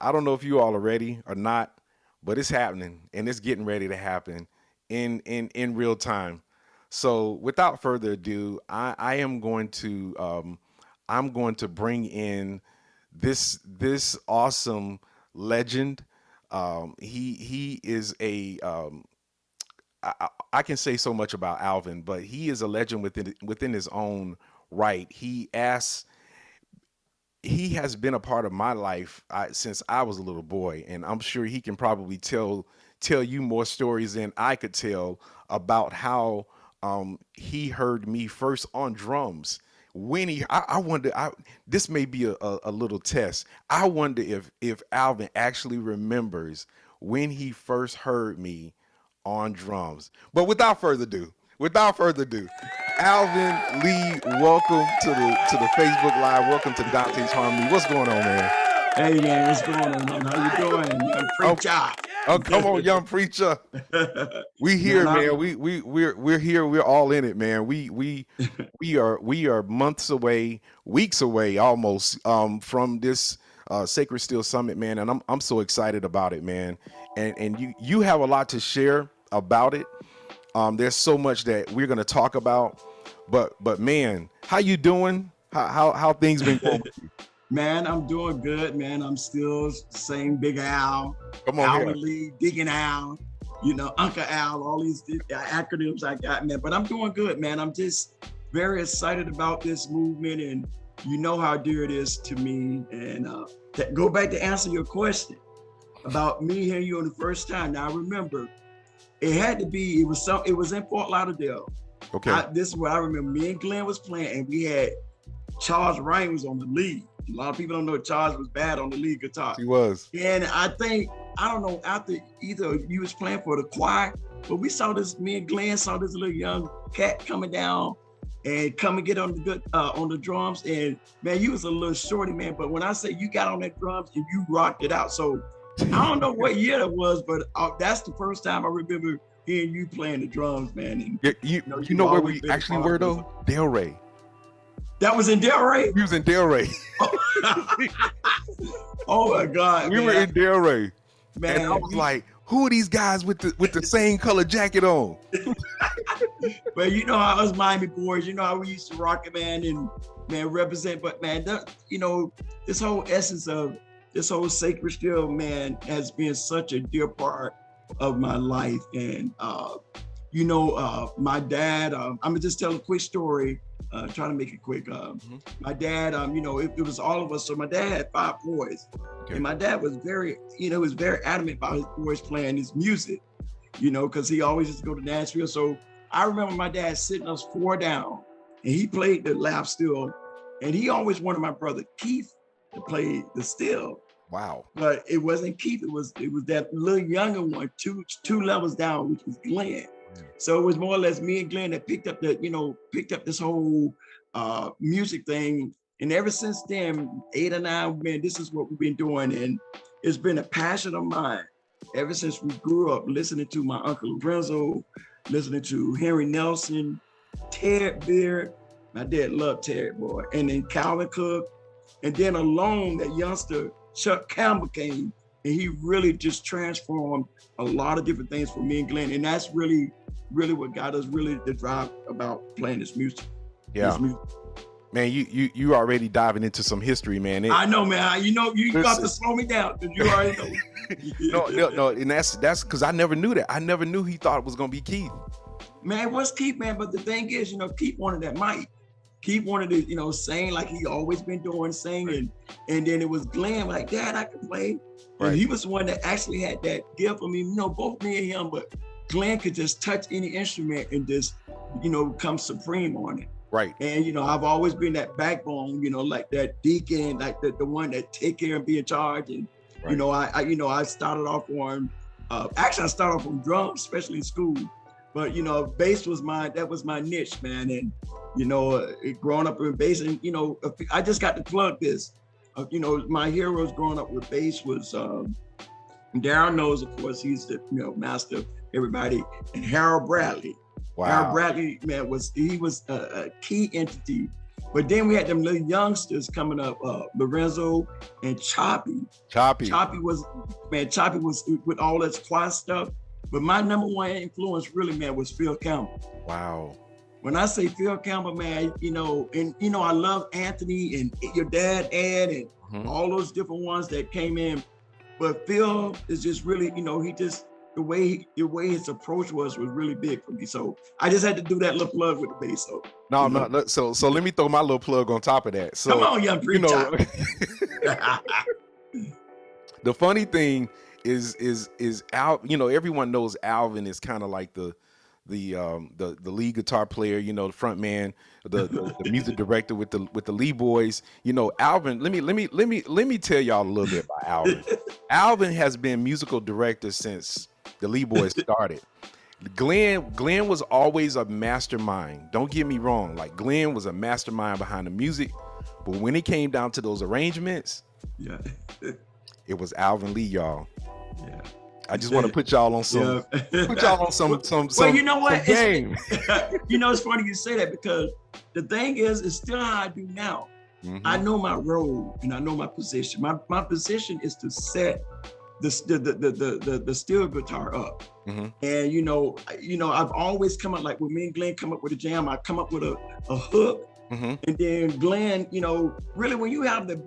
I don't know if you all are ready or not, but it's happening and it's getting ready to happen in real time. So without further ado, I am going to I'm going to bring in this awesome legend. He is a I can say so much about Alvin, but he is a legend within his own right. He has been a part of my life since I was a little boy, and I'm sure he can probably tell you more stories than I could tell about how he heard me first on drums. When I wonder, this may be a little test. I wonder if Alvin actually remembers when he first heard me on drums. But without further ado, Alvin Lee, welcome to the Facebook Live. Welcome to Dante's Harmony. What's going on, man? Hey man, what's going on, man? How you doing? Young Oh, preacher. oh, come on, young preacher. We Man, here, man. We're here. We're all in it, man. We are months away, weeks away, almost from this Sacred Steel Summit, man. And I'm so excited about it, man. And you have a lot to share about it. There's so much that we're gonna talk about, but man, how you doing? How things been going? man, I'm doing good, man. I'm still saying Big Al, Come on here. Alvin Lee, Digging Al, Uncle Al, all these acronyms I got, man. But I'm doing good, man. I'm just very excited about this movement, and you know how dear it is to me. And go back to answer your question about me hearing you on the first time. Now I remember it had to be. It was in Fort Lauderdale. Okay. This is what I remember. Me and Glenn was playing, and we had Charles Ryan was on the lead. A lot of people don't know Charles was bad on the lead guitar. He was. And I don't know, after either you was playing for the choir, but me and Glenn saw this little young cat coming down and come and get on the drums. And man, you was a little shorty, man. But when I say you got on that drums and you rocked it out. So I don't know what year that was, but that's the first time I remember hearing you playing the drums, man. And Yeah, you know where we actually were though? Delray. That was in Delray? We was in Delray. Oh my God. We were in Delray. Man, and I was like, who are these guys with the same color jacket on? But you know how us Miami boys, you know how we used to rock it, man, and man represent. But man, this whole essence of this whole Sacred Steel, man, has been such a dear part of my life. And my dad, I'm gonna just tell a quick story. Try to make it quick. My dad, it was all of us. So my dad had 5 boys, and my dad was very adamant about his boys playing his music, because he always used to go to Nashville. So I remember my dad sitting us 4 down, and he played the lap steel, and he always wanted my brother Keith to play the steel. Wow. But it wasn't Keith. It was that little younger one, two levels down, which was Glenn. So it was more or less me and Glenn that picked up this whole music thing. And ever since then, 8 or 9, man, this is what we've been doing. And it's been a passion of mine ever since we grew up, listening to my Uncle Lorenzo, listening to Henry Nelson, Ted Beard. My dad loved Ted, boy. And then Calvin Cook. And then along that youngster, Chuck Campbell came, and he really just transformed a lot of different things for me and Glenn. And that's really what got us really to drive about playing this music. Yeah. This music. Man, you already diving into some history, man. I know, man. You got to slow me down, because you already know. No, and that's because I never knew that. I never knew he thought it was gonna be Keith. Man, it was Keith, man. But the thing is, Keith wanted that mic. Keith wanted to, sing like he always been doing, singing. And then it was Glenn, like, Dad, I can play. Right. And he was the one that actually had that gift. I mean, both me and him, but Glenn could just touch any instrument and just, come supreme on it. Right. And, I've always been that backbone, like that deacon, like the one that take care and be in charge. And, right. I started off on, I started off on drums, especially in school. But, bass was my niche, man. And, growing up in bass, and, I just got to plug this. My heroes growing up with bass was Darryl knows, of course, he's the master of everybody, and Harold Bradley. Wow. Harold Bradley, man, was a key entity But then we had them little youngsters coming up, Lorenzo and Choppy. Choppy. Choppy was with all that choir stuff. But my number one influence really, man, was Phil Campbell. Wow. When I say Phil Campbell, man, I love Anthony and your dad, Ed, and all those different ones that came in. But Phil is just really, he just, the way his approach was really big for me. So I just had to do that little plug with the bass. So so let me throw my little plug on top of that. So come on, young preacher. The funny thing is Al, everyone knows Alvin is kind of like the lead guitar player, the front man, the music director with the Lee Boys. Alvin, let me tell y'all a little bit about Alvin. Alvin has been musical director since the Lee Boys started. Glenn was always a mastermind. Don't get me wrong. Like, Glenn was a mastermind behind the music, but when it came down to those arrangements, yeah, it was Alvin Lee, y'all. Yeah. I just want to put y'all on some, some well, you know what? Game. It's funny you say that, because the thing is, it's still how I do now. I know my role and I know my position. My position is to set the steel guitar up. And I've always come up, like when me and Glenn come up with a jam, I come up with a hook, and then Glenn, really when you have the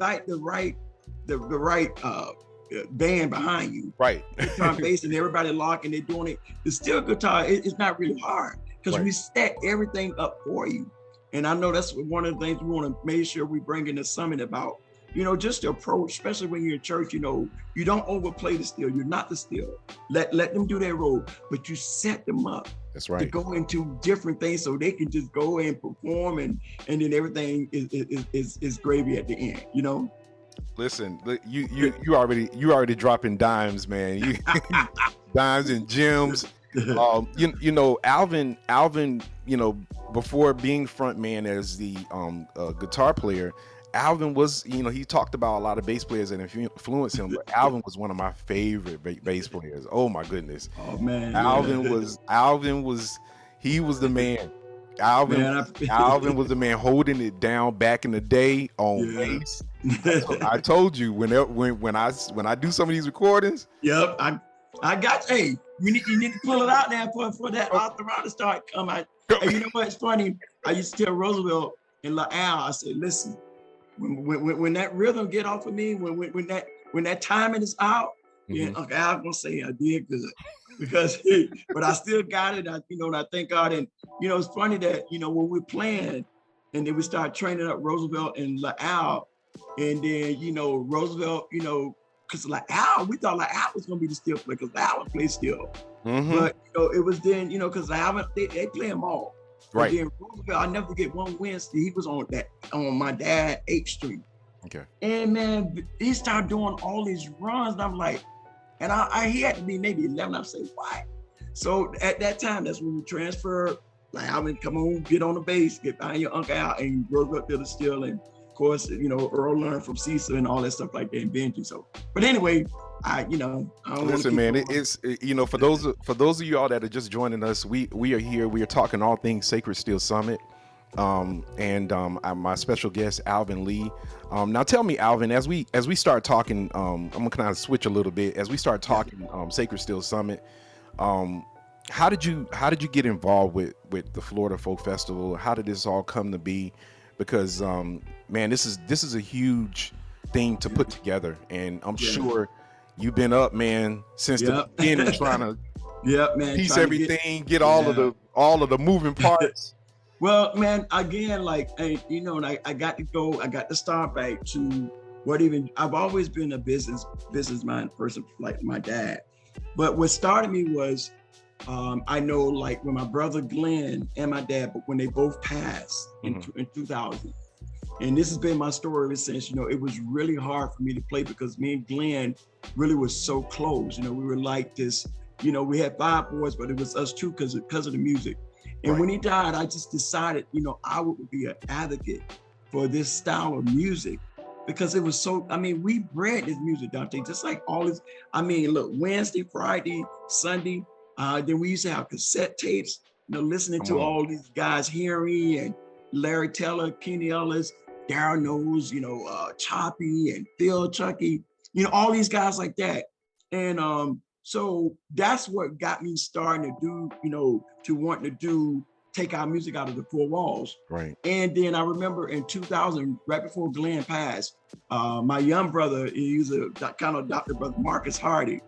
right band behind you, right? Guitar, bass, and everybody locking, they're doing it. The steel guitar, it's not really hard, because we set everything up for you. And I know that's one of the things we want to make sure we bring in the summit about. Just the approach, especially when you're in church. You don't overplay the steel. You're not the steel. Let them do their role, but you set them up. That's right. To go into different things so they can just go and perform, and then everything is gravy at the end. Listen, you already dropping dimes, man. You dimes and gems. Alvin, before being front man as the guitar player, Alvin was, he talked about a lot of bass players that influenced him, but Alvin was one of my favorite bass players. Oh my goodness. Oh man. Alvin was he was the man. Alvin was the man holding it down back in the day on bass. I told you when I do some of these recordings. Yep, I got. Hey, you need to pull it out there for that author to start coming. And you know what's funny? I used to tell Roosevelt and LaAl, I said, listen, when that rhythm get off of me, when that timing is out, then Uncle Al gonna say I did good. Because, but I still got it. I thank God. And, it's funny that, when we're playing and then we start training up Roosevelt and LaAl, and then, Roosevelt, because LaAl, we thought LaAl was going to be the steel player, because LaAl would play steel. But, it was then, because they play them all. Right. And then Roosevelt, I never forget one Wednesday, he was on my dad 8th Street. Okay. And man, he started doing all these runs, and I'm like, and he had to be maybe 11. I say, why? So at that time, that's when we transferred. Like, I mean, come on, get on the bass, get behind your Uncle Al, and you broke up to the steel. And of course, Earl learned from Cecil and all that stuff like that, and Benji. So, but anyway, I don't listen, man. It's for those of you all that are just joining us, we are here. We are talking all things Sacred Steel Summit. My special guest, Alvin Lee. Now tell me, Alvin, as we start talking, I'm gonna kind of switch a little bit. As we start talking Sacred Steel Summit, how did you get involved with the Florida Folk Festival? How did this all come to be? Because man, this is a huge thing to put together, and I'm sure you've been up, man, since the beginning trying to piece everything, get all of the moving parts. Well, man, again, like, and I got to start back to I've always been a business minded person, like my dad. But what started me was, I know, like, when my brother Glenn and my dad, but when they both passed in 2000, and this has been my story ever since, it was really hard for me to play, because me and Glenn really was so close. We were like this, we had 5 boys, but it was us 2 because of the music. And when he died, I just decided, I would be an advocate for this style of music, because it was so, we bred this music, Dante, just like all this. Look, Wednesday, Friday, Sunday, then we used to have cassette tapes, listening to all these guys, Harry and Larry Taylor, Kenny Ellis, Darryl Knowles, Choppy and Phil Chucky, all these guys like that. And so that's what got me starting to do, to want to take our music out of the four walls. Right. And then I remember in 2000, right before Glenn passed, my young brother, he's a kind of Dr. Brother Marcus Hardy.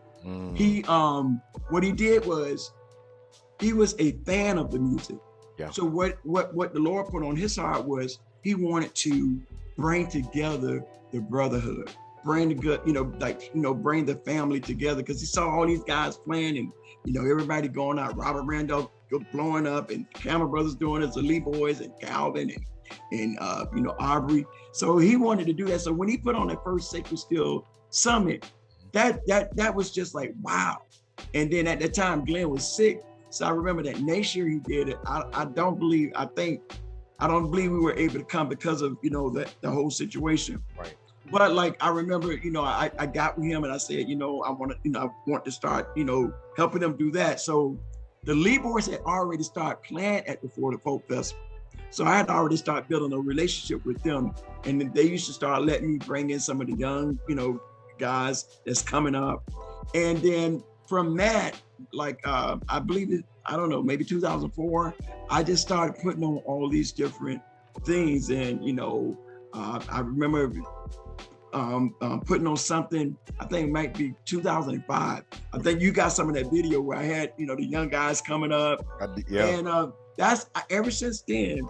He, what he did was, he was a fan of the music. Yeah. So what the Lord put on his heart was he wanted to bring together the brotherhood, bring the good, bring the family together, because he saw all these guys playing and everybody going out. Robert Randolph blowing up, and Cameron Brothers doing it, the Lee Boys and Calvin and Aubrey. So he wanted to do that. So when he put on that first Sacred Steel Summit, that was just like wow. And then at that time Glenn was sick. So I remember that next year he did it. I don't believe we were able to come because of, the whole situation. Right. But like, I remember, I got with him and I said, I want to start, helping them do that. So the Lee Boys had already started playing at the Florida Folk Festival. So I had already started building a relationship with them. And then they used to start letting me bring in some of the young, guys that's coming up. And then from that, like, I believe it, I don't know, maybe 2004, I just started putting on all these different things. And, I remember putting on something, I think it might be 2005. I think you got some of that video where I had, the young guys coming up. Yeah. And that's, ever since then,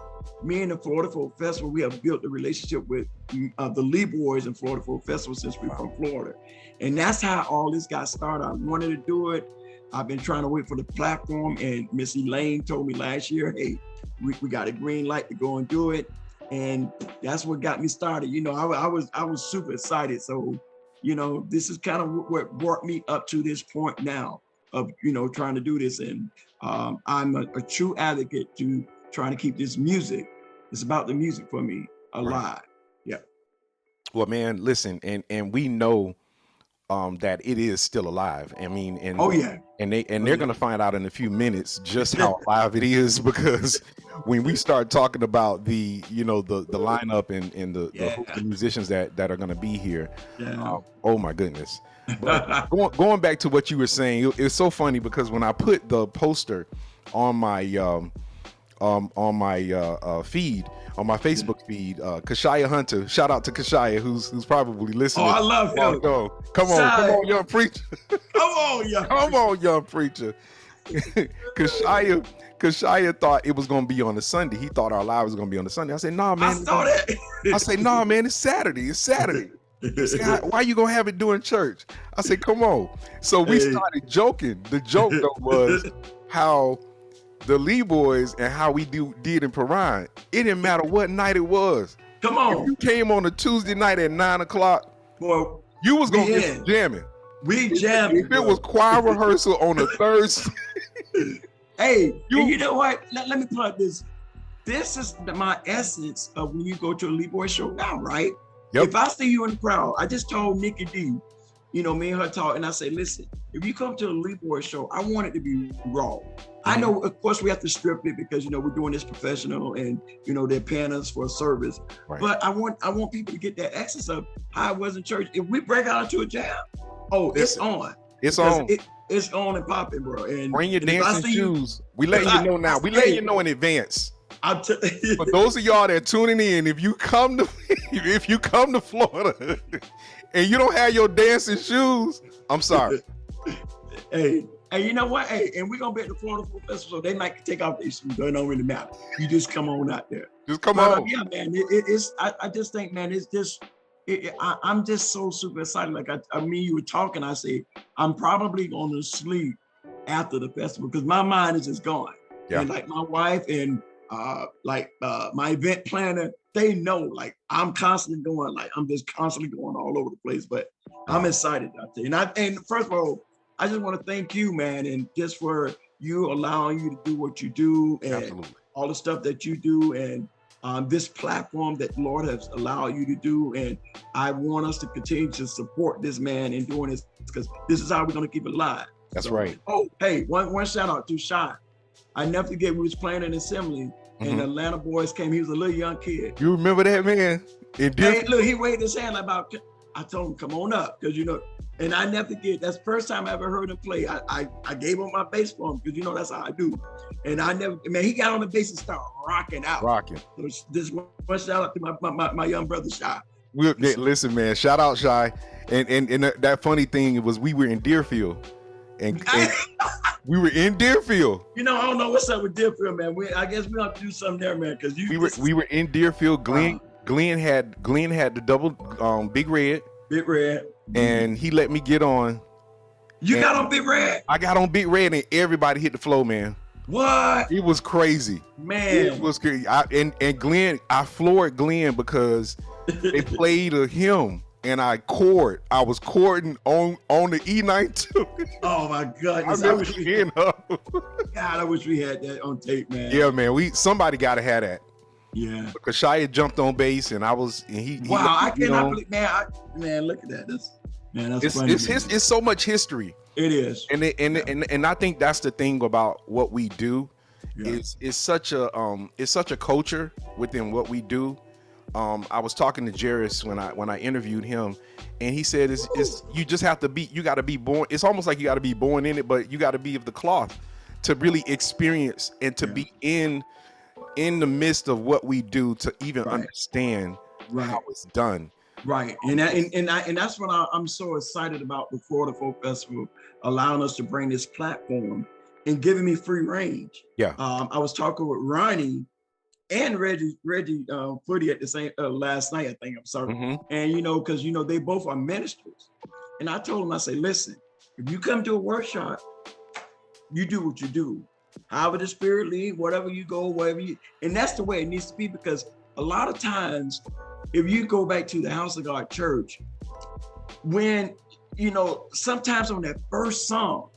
me and the Florida Folk Festival, we have built a relationship with the Lee Boys and Florida Folk Festival since we're from Florida. And that's how all this got started. I wanted to do it. I've been trying to wait for the platform, and Miss Elaine told me last year, hey, we got a green light to go and do it. And that's what got me started. I was super excited. So, this is kind of what brought me up to this point now of, trying to do this. And I'm a true advocate to trying to keep this music. It's about the music for me alive. Right. Yeah. Well, man, listen, and we know that it is still alive. I mean, and oh yeah, and they're gonna find out in a few minutes just how alive it is, because when we start talking about the lineup and the musicians that are gonna be here, oh my goodness. But going back to what you were saying, it's so funny because when I put the poster on my feed, on my Facebook feed, Kashaya Hunter, shout out to Kashaya, who's probably listening. Oh, I love him. Come on, young preacher. Come on, young preacher. Kashaya thought it was gonna be on a Sunday. He thought our live was gonna be on a Sunday. I said, nah, man. I saw that. I said, nah, man, it's Saturday. It's Saturday. He said, why you gonna have it during church? I said, come on. So we started joking. The joke though was how the Lee Boys and how we did in Perrine, it didn't matter what night it was. Come on. If you came on a Tuesday night at 9:00, boy, you was gonna get jamming. We jamming. If it was choir rehearsal on a Thursday. Hey, you know what? Let me plug this. This is my essence of when you go to a Lee Boy show now, right? Yep. If I see you in the crowd, I just told Nikki D, me and her talk, and I say, listen, if you come to a Lee Boy show, I want it to be raw. I know, of course, we have to strip it because, we're doing this professional and, they're paying us for a service. Right. But I want people to get that essence of how it was in church. If we break out into a jam, it's on. It's on. It's on and popping, bro. And bring your dancing shoes. We letting you know now. We letting you know in advance. For those of y'all that are tuning in, if you come to Florida and you don't have your dancing shoes, I'm sorry. Hey, you know what? Hey, and we're gonna be at the Florida Folk Festival, so they might take off their shoes. It don't really matter. You just come on out there. Just come on. Yeah, man. It's. I just think, man, it's just. I'm just so super excited. Like you were talking. I say I'm probably going to sleep after the festival because my mind is just gone. Yeah. And like my wife and my event planner, they know. Like I'm constantly going. Like I'm just constantly going all over the place. But I'm excited out there. And first of all, I just want to thank you, man, and just for you allowing you to do what you do and Absolutely. All the stuff that you do and this platform that the Lord has allowed you to do. And I want us to continue to support this man in doing this because this is how we're going to keep it alive. That's right. Oh, hey, one shout out to Sean. I never forget we was playing an assembly and the Atlanta boys came. He was a little young kid. You remember that, man? Hey, look, he waved his hand about. I told him, come on up, because and I never forget. That's the first time I ever heard him play. I gave him my bass for him, because that's how I do. And I never, man, he got on the bass and started rocking out. So this one shout out to my young brother Shy. Listen, man, shout out Shy. And that funny thing was we were in Deerfield. And we were in Deerfield. I don't know what's up with Deerfield, man. I guess we have to do something there, man, because we were in Deerfield. Glenn had the double Big Red. Big Red. And he let me get on. You got on Big Red? I got on Big Red and everybody hit the floor, man. What? It was crazy. Man. It was crazy. And Glenn, I floored Glenn because they played a hymn and I was chording on the E92. Oh my goodness. I wish we had God, I wish we had that on tape, man. Yeah, man. Somebody gotta have that. Yeah. Because Shia jumped on bass and wow, I cannot believe, man, look at that. That's funny. It's so much history. It is. And I think that's the thing about what we do. Yeah. It's such a culture within what we do. I was talking to Jairus when I interviewed him, and he said it's you just have to you got to be born. It's almost like you got to be born in it, but you got to be of the cloth to really experience and to be in the midst of what we do to even understand how it's done. Right, and that's what I'm so excited about the Florida Folk Festival, allowing us to bring this platform and giving me free range. Yeah, I was talking with Ronnie and Reggie Footy at the same last night, I think. I'm sorry, and because they both are ministers, and I told them, I say, listen, if you come to a workshop, you do what you do. However the Spirit lead, whatever you go, and that's the way it needs to be, because a lot of times, if you go back to the House of God Church, when, sometimes on that first song,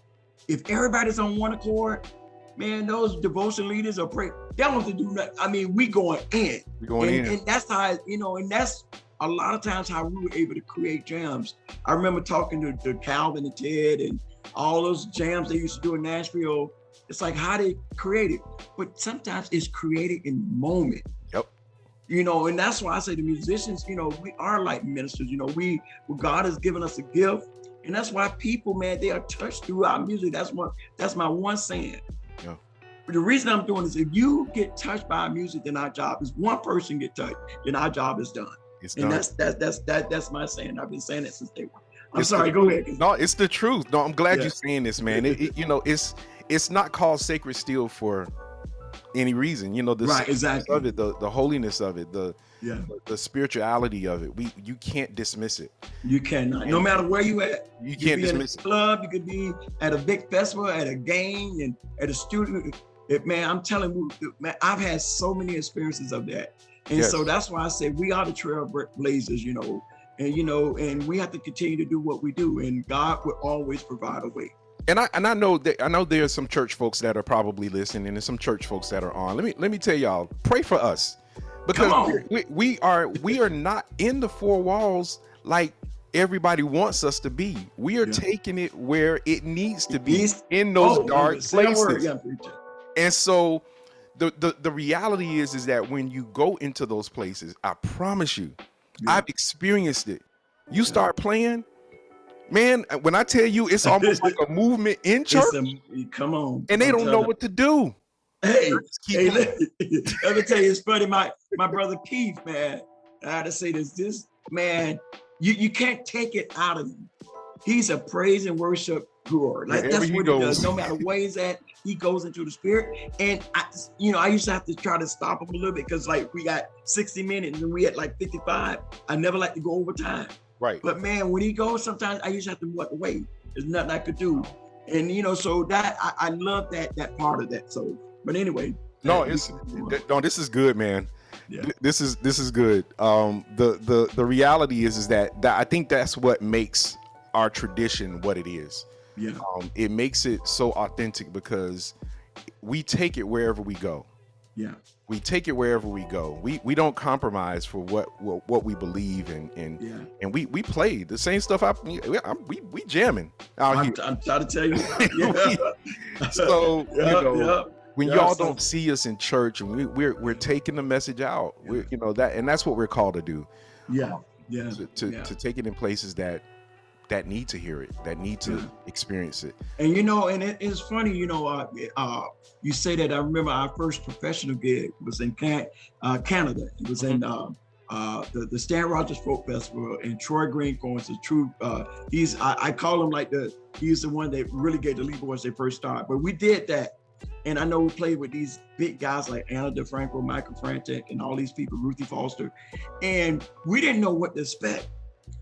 if everybody's on one accord, man, those devotion leaders are praying. They don't have to do nothing. I mean, we going in. And that's how, and that's a lot of times how we were able to create jams. I remember talking to Calvin and Ted and all those jams they used to do in Nashville. It's like how they create it. But sometimes it's created in the moment. Yep. And that's why I say the musicians, we are like ministers. God has given us a gift. And that's why people, man, they are touched through our music. That's my one saying. Yeah. But the reason I'm doing this, if you get touched by our music, then our job is one person get touched, then our job is done. It's done. That's my saying. I've been saying it since day one. I'm sorry, go ahead. No, it's the truth. No, I'm glad you're saying this, man. It's not called sacred steel for any reason. Right, exactly. Of it, the holiness of it, the spirituality of it. You can't dismiss it. You cannot. No matter where you at. You can't dismiss it. Club, you could be at a big festival, at a game, and at a studio. Man, I'm telling you, man, I've had so many experiences of that. And so that's why I say we are the trailblazers, and we have to continue to do what we do, and God will always provide a way. And I know there are some church folks that are probably listening, and there's some church folks that are on. Let me tell y'all, pray for us, because we are not in the four walls like everybody wants us to be. We are taking it where it needs to be, in those dark places. And so the reality is that when you go into those places, I promise you, I've experienced it. You start playing. Man, when I tell you, it's almost like a movement in church. Come on. And they don't know what to do. Hey, let me tell you, it's funny. My brother Keith, man, I had to say this man, you can't take it out of him. He's a praise and worship guru. Like that's what he does. No matter where he's at, he goes into the spirit. And I used to have to try to stop him a little bit, because like we got 60 minutes and we had like 55. I never like to go over time. Right. But man, when he goes, sometimes I used to have to walk away. There's nothing I could do. And so that I love that part of that. So, but anyway. This is good, man. Yeah. This is good. The reality is that I think that's what makes our tradition what it is. Yeah. It makes it so authentic because we take it wherever we go. Yeah. We take it wherever we go. We don't compromise for what we believe in, and we play the same stuff. We jamming out here. I'm trying to tell you. So when Yeah. y'all So don't see us in church, and we're taking the message out, we're, you know, that, and that's what we're called to do, yeah, yeah, yeah. to take it in places that need to hear it, that need to Yeah. experience it. And you know, and it's funny, you know, you say that. I remember our first professional gig was in Canada. It was in the Stan Rogers Folk Festival, and Troy Greencorn is a true. I call him like he's the one that really gave the lead boys their first start. But we did that, and I know we played with these big guys like Anna DeFranco, Michael Frantic, and all these people, Ruthie Foster, and we didn't know what to expect.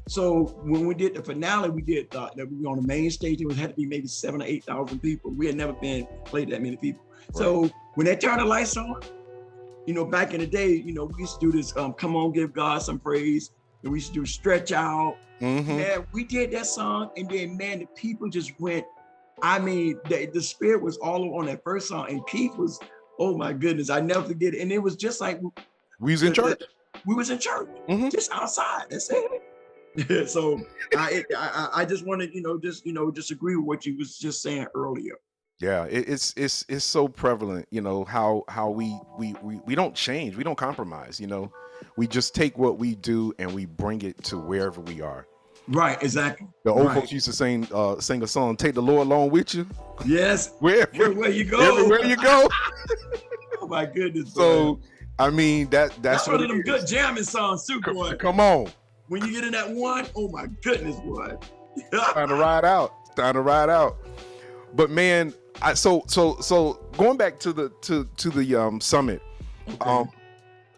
So when we did the finale, we did that we were on the main stage. It had to be maybe 7,000 or 8,000 people. We had never been played that many people. Right. So when they turned the lights on, you know, back in the day, you know, we used to do this, come on, give God some praise. And we used to do Stretch Out. Man, we did that song, and then, man, the people just went, I mean, the spirit was all on that first song, and Keith was, oh my goodness, I never forget it. And it was just like, we was in church. We was in church, just outside, that's it. So I just want to just agree with what you was just saying earlier. Yeah, it's so prevalent, you know, how we don't change, we don't compromise, you know, we just take what we do and we bring it to wherever we are. Right, exactly. The old folks used to sing a song, "Take the Lord along with you." Yes, everywhere you go. Everywhere you go. Oh my goodness. So I mean that's one of them good jamming songs too, boy. Come on. When you get in that one, oh my goodness, boy. Trying to ride out. But man, so going back to the summit, okay.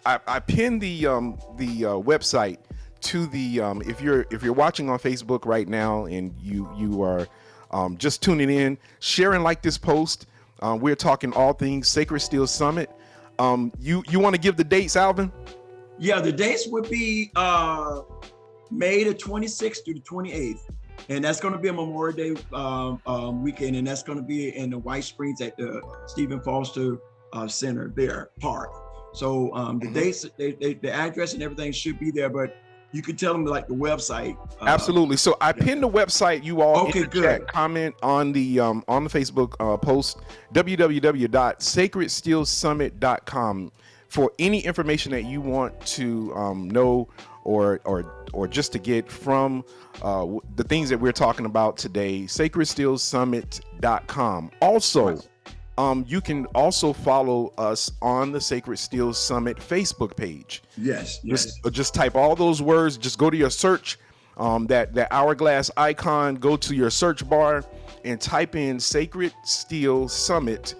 I pinned the website to the if you're watching on Facebook right now and you are just tuning in, share and like this post. We're talking all things Sacred Steel Summit. You want to give the dates, Alvin? Yeah, the dates would be May the 26th through the 28th. And that's going to be a Memorial Day weekend. And that's going to be in the White Springs at the Stephen Foster Center there, park. So the dates, the address and everything should be there, but you could tell them like the website. Absolutely. So I pinned the website. You all okay, in the chat, comment on the Facebook post, www.sacredsteelsummit.com, for any information that you want to know or just to get from the things that we're talking about today. sacredsteelsummit.com. Also, you can also follow us on the Sacred Steel Summit Facebook page. Yes. Just type all those words. Just go to your search, that hourglass icon. Go to your search bar and type in Sacred Steel Summit,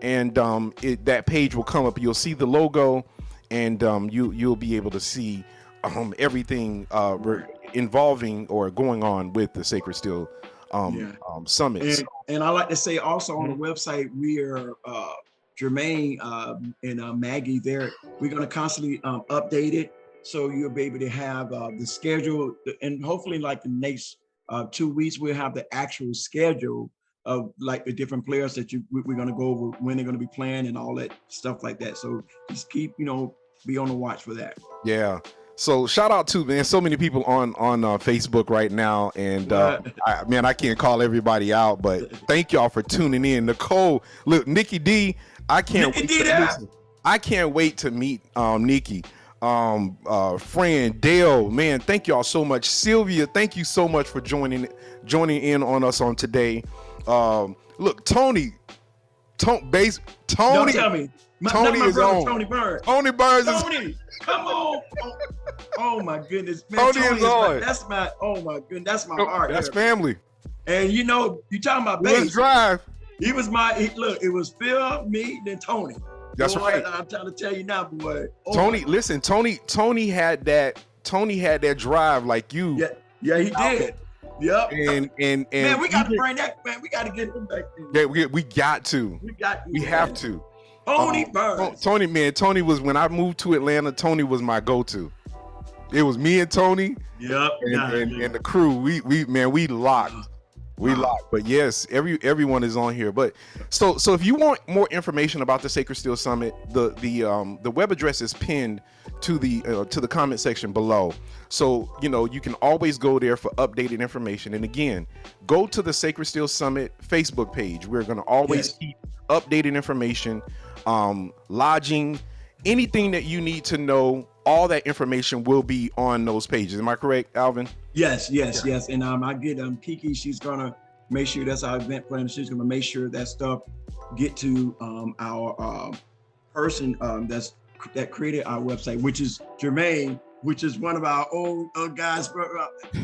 and that page will come up. You'll see the logo, and you'll be able to see everything involving or going on with the Sacred Steel Summit. And I like to say also on the website, we are Jermaine and Maggie there. We're going to constantly update it, so you'll be able to have the schedule, and hopefully like the next 2 weeks we'll have the actual schedule of like the different players that we're going to go over, when they're going to be playing and all that stuff like that. So just keep, be on the watch for that. Yeah. So shout out to, man, so many people on Facebook right now, and I can't call everybody out, but thank y'all for tuning in. Nicole, look, Nikki D, I can't wait to meet Nikki. Friend Dale, man, thank y'all so much. Sylvia, thank you so much for joining in on us on today. Look, Tony. Don't tell me. Tony is on. Tony Burns. Tony Burns is. Tony, come on. Oh my goodness, man. Tony is on. Oh my goodness, that's my heart. That's family. And you talking about bass. Drive. He was it was Phil, me, then Tony. That's right. I'm trying to tell you now, boy. Tony had that drive like you. Yeah, he did. Yep. And man, we got to bring that, man. We got to get him back in. Yeah, we got to. We have to. Tony Burns. Tony was, when I moved to Atlanta, Tony was my go-to. It was me and Tony. Yep. And the crew. We locked. We locked. But yes, everyone is on here. But so if you want more information about the Sacred Steel Summit, the web address is pinned to the comment section below. So you can always go there for updated information. And again, go to the Sacred Steel Summit Facebook page. We're going to always keep updated information, lodging, anything that you need to know. All that information will be on those pages. Am I correct, Alvin? Yes, yes, yes. And I get Kiki. She's gonna make sure that's our event planner. She's gonna make sure that stuff get to our person that created our website, which is Jermaine, which is one of our old guys.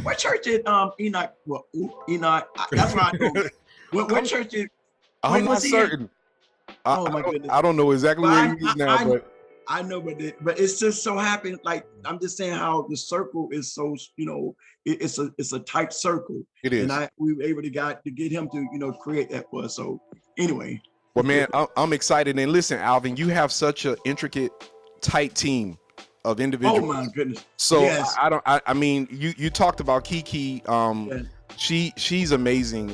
What church is Enoch? Well, Enoch. That's why I know. What church is? I'm not certain. Oh my goodness! I don't know exactly where he is now, but I know, but it's just so happened. Like I'm just saying how the circle is so, it's a tight circle. It is, and we were able to get him to create that for us. So anyway, well, man, I'm excited. And listen, Alvin, you have such an intricate, tight team of individuals. Oh my goodness! So yes. I mean, you talked about Kiki. Yes. She's amazing.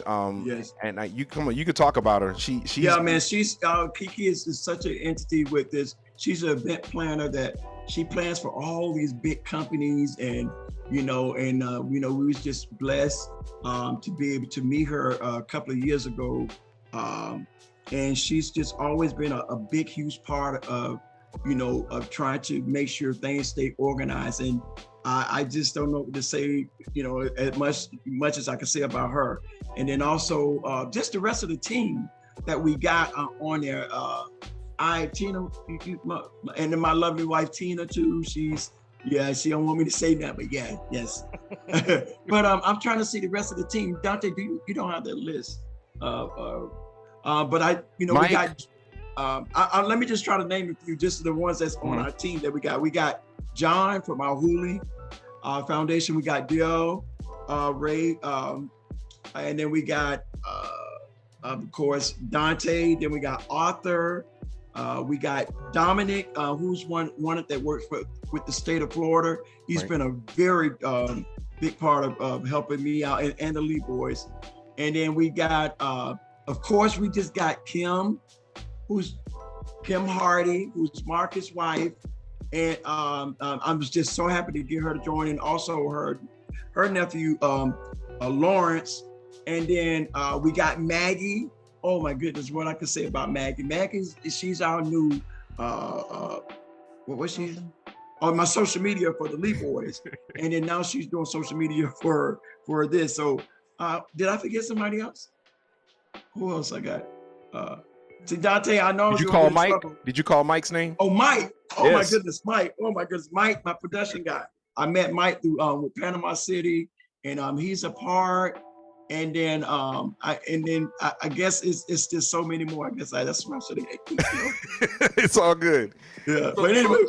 Yes. And you could talk about her. She's man. She's Kiki is such an entity with this. She's an event planner that she plans for all these big companies, and we was just blessed to be able to meet her a couple of years ago, and she's just always been a big, huge part of of trying to make sure things stay organized. And I just don't know what to say, as much as I can say about her. And then also just the rest of the team that we got on there. Tina, and then my lovely wife Tina too. She don't want me to say that, but yes. But I'm trying to see the rest of the team. Dante, you don't have that list. But we got. Let me just try to name a few, just the ones that's on our team that we got. We got John from our Hooli Foundation. We got Dill, Ray, and then we got of course Dante. Then we got Arthur. We got Dominic, who's one that works with the state of Florida. He's been a very big part of helping me out, and the Lee boys. And then we got, of course, we just got Kim, who's Kim Hardy, who's Marcus' wife. And I'm just so happy to get her to join, and also her nephew, Lawrence. And then we got Maggie. Oh my goodness, what I can say about Maggie. She's our new, what was she? On my social media for the Lee boys. And then now she's doing social media for this. So did I forget somebody else? Who else I got? See, Dante, I know. Did you call Mike? Did you call Mike's name? Oh, Mike. Oh yes. My goodness, Mike. Oh my goodness, Mike, my production guy. I met Mike through with Panama City, and he's a part. And then I guess it's just so many more. I guess that's what I'm saying. It's all good. Yeah. But anyway,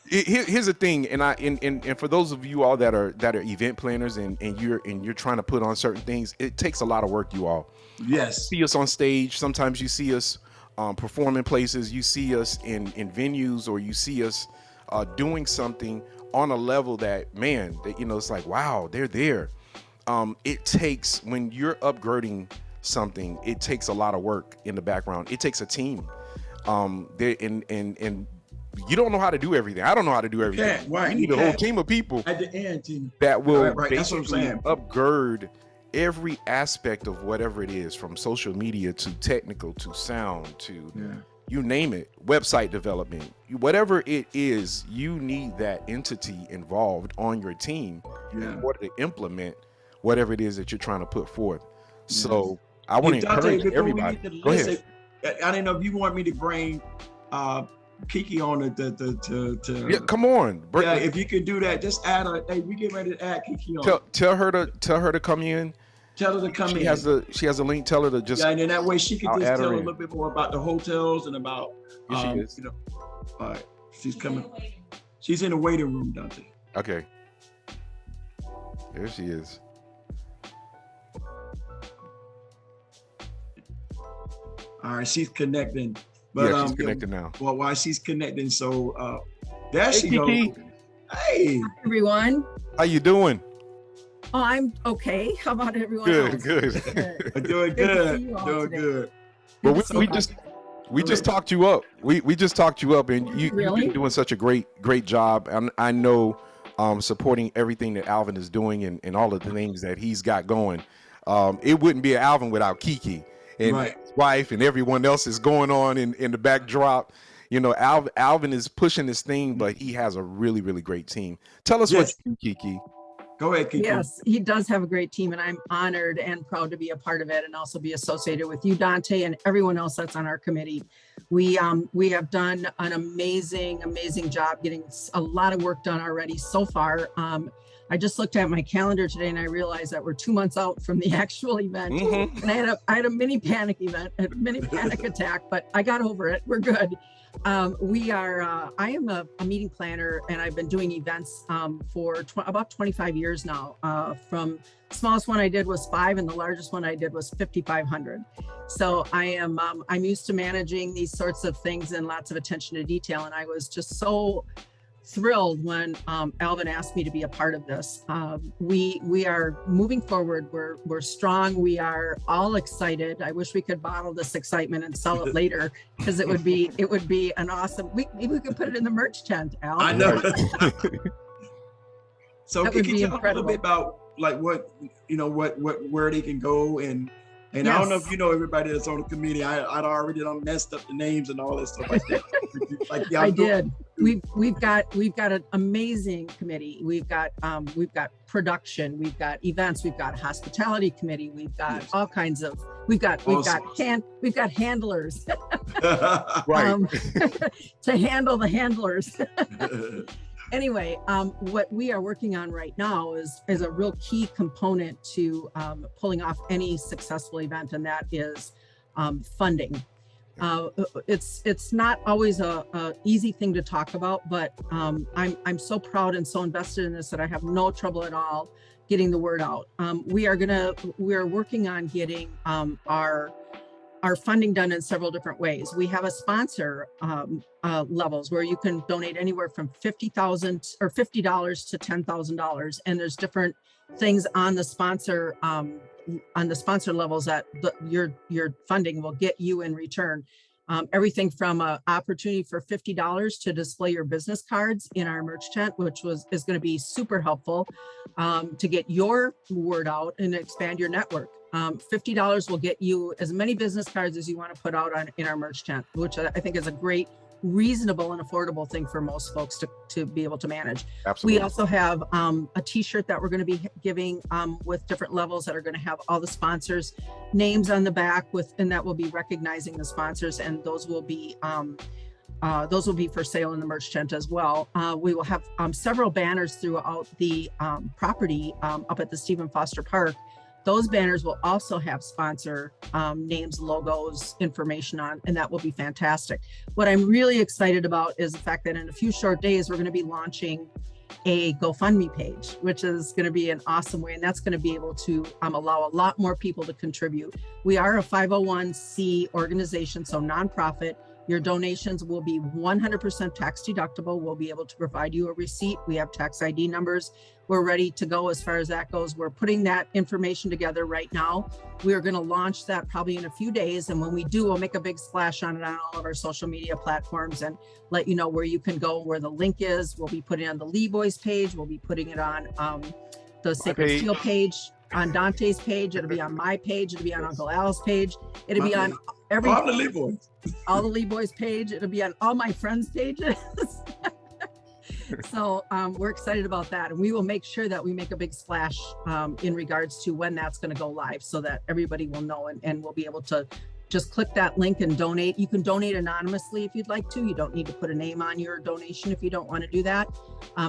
here's the thing, and for those of you all that are event planners and you're trying to put on certain things, it takes a lot of work, you all. Yes. You see us on stage. Sometimes you see us performing places. You see us in venues, or you see us doing something on a level that, man, that it's like, wow, they're there. It takes, when you're upgrading something, it takes a lot of work in the background. It takes a team. And you don't know how to do everything. I don't know how to do everything. Right. You need a whole team of people at the end that will basically upgird every aspect of whatever it is, from social media to technical to sound to you name it, website development, whatever it is. You need that entity involved on your team in order to implement whatever it is that you're trying to put forth. So I want to encourage everybody. Go ahead. I don't know if you want me to bring Kiki on yeah, come on. If you could do that, just add hey, we get ready to add Kiki on. Tell her to come in. Tell her to come in. She has a link. Tell her to just and then that way she can just tell a little bit more about the hotels and about all right, she's coming. She's in the waiting room, Dante. Okay. There she is. All right, she's connecting. But she's connecting now. Well, while she's connecting, so there she goes. Hey, hi, everyone. How you doing? Oh, I'm okay. How about everyone else? Good. Doing good. Doing good. Well, we just talked you up. We just talked you up, and you've been doing such a great job. And I know supporting everything that Alvin is doing and all of the things that he's got going. It wouldn't be an Alvin without Kiki. And wife and everyone else is going on in the backdrop. You know, Alvin is pushing this thing, but he has a really, really great team. Tell us what Yes. you do, Kiki. Go ahead, Kiki. Yes, he does have a great team, and I'm honored and proud to be a part of it, and also be associated with you, Dante, and everyone else that's on our committee. We have done an amazing job getting a lot of work done already so far. I just looked at my calendar today and I realized that we're 2 months out from the actual event. Mm-hmm. And I had a mini panic attack, but I got over it. We're good. I am a meeting planner, and I've been doing events for about 25 years now. From the smallest one I did was 5, and the largest one I did was 5,500. So I'm used to managing these sorts of things and lots of attention to detail. And I was just so thrilled when Alvin asked me to be a part of this. We are moving forward. We're strong. We are all excited. I wish we could bottle this excitement and sell it later, because it would be an awesome. Maybe we could put it in the merch tent, Al. I know. So That can would you be tell a little incredible. bit about like what where they can go and I don't know Yes. if you know everybody that's on the committee. I'd already done messed up the names and all that stuff like that. Like, I did. We've got an amazing committee. We've got production. We've got events. We've got hospitality committee. We've got all kinds of. We've got handlers. Right. To handle the handlers. Anyway, what we are working on right now is a real key component to pulling off any successful event, and that is funding. It's not always a easy thing to talk about, but I'm so proud and so invested in this that I have no trouble at all getting the word out. We are working on getting our funding done in several different ways. We have a sponsor levels where you can donate anywhere from $50,000 or $50 to $10,000, and there's different things on the sponsor levels that your funding will get you in return. Everything from an opportunity for $50 to display your business cards in our merch tent, which is going to be super helpful to get your word out and expand your network. $50 will get you as many business cards as you want to put out in our merch tent, which I think is a great, reasonable and affordable thing for most folks to be able to manage. Absolutely. We also have a t-shirt that we're going to be giving with different levels that are going to have all the sponsors names on the back and that will be recognizing the sponsors, and those will be for sale in the merch tent as well. We will have several banners throughout the property up at the Stephen Foster Park. Those banners will also have sponsor names, logos, information on, and that will be fantastic. What I'm really excited about is the fact that in a few short days, we're going to be launching a GoFundMe page, which is going to be an awesome way. And that's going to be able to allow a lot more people to contribute. We are a 501c organization, so nonprofit. Your donations will be 100% tax deductible. We'll be able to provide you a receipt. We have tax ID numbers. We're ready to go as far as that goes. We're putting that information together right now. We are going to launch that probably in a few days. And when we do, we'll make a big splash on it on all of our social media platforms and let you know where you can go, where the link is. We'll be putting it on the Lee Boys page. We'll be putting it on the Sacred Steel page, on Dante's page. It'll be on my page. It'll be on Uncle Al's page. It'll be on all the Lee Boys. All the Lee Boys page. It'll be on all my friends' pages. So we're excited about that. And we will make sure that we make a big splash in regards to when that's going to go live so that everybody will know and we'll be able to just click that link and donate. You can donate anonymously if you'd like to. You don't need to put a name on your donation if you don't want to do that.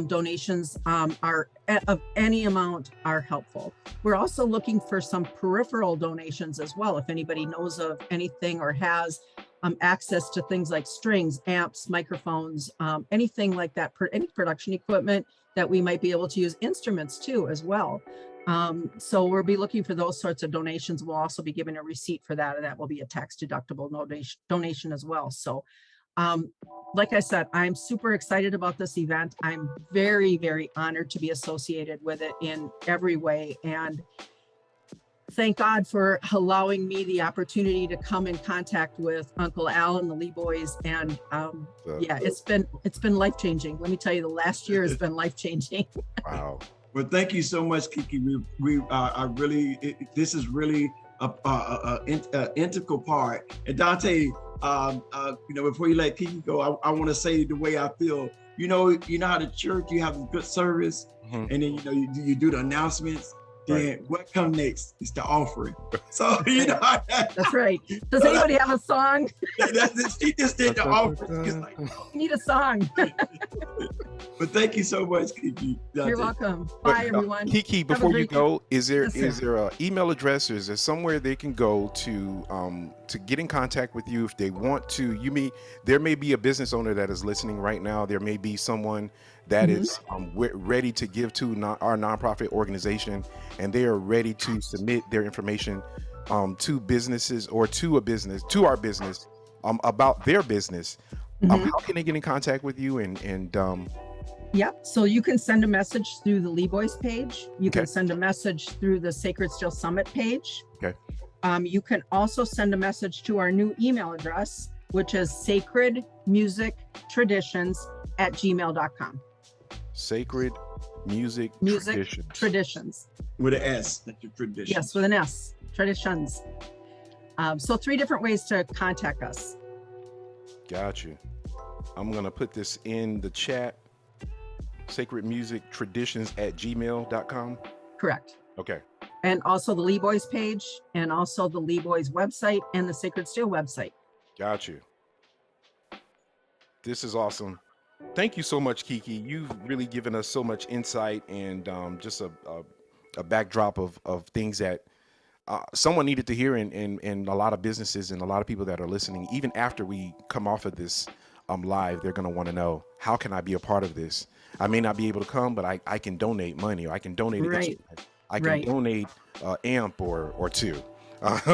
Donations are of any amount are helpful. We're also looking for some peripheral donations as well. If anybody knows of anything or has access to things like strings, amps, microphones, anything like that, any production equipment that we might be able to use, instruments too as well. So we'll be looking for those sorts of donations. We'll also be giving a receipt for that, and that will be a tax deductible donation as well. So like I said, I'm super excited about this event. I'm very, very honored to be associated with it in every way. And thank God for allowing me the opportunity to come in contact with Uncle Al and the Lee Boys. And yeah, it's been life-changing. Let me tell you, the last year has been life-changing. Wow. Well, thank you so much, Kiki. This is really integral part. And Dante, before you let Kiki go, I want to say the way I feel. You know how the church, you have a good service, and then you do the announcements. Then what comes next is the offering. So that's right. Does anybody have a song? She just did the offering. Like, need a song. But thank you so much, Kiki. You're welcome. Bye, everyone. Kiki, before you go, is there Yes, an email address, or is there somewhere they can go to get in contact with you if they want to? There may be a business owner that is listening right now. There may be someone that is ready to give to our nonprofit organization, and they are ready to submit their information to businesses or to our business about their business. How can they get in contact with you? Yep. So you can send a message through the Lee Boys page. You can send a message through the Sacred Steel Summit page. Okay. You can also send a message to our new email address, which is sacredmusictraditions@gmail.com. Sacred Music Traditions. With an S, that's your tradition. Yes, with an S. Traditions. So 3 different ways to contact us. Got you. I'm going to put this in the chat. sacredmusictraditions@gmail.com. Correct. Okay. And also the Lee Boys page, and also the Lee Boys website and the Sacred Steel website. Got you. This is awesome. Thank you so much, Kiki. You've really given us so much insight and just a backdrop of things that someone needed to hear, and a lot of businesses and a lot of people that are listening, even after we come off of this live, they're going to want to know, how can I be a part of this? I may not be able to come, but I can donate money, or I can donate an instrument. I can donate amp or two,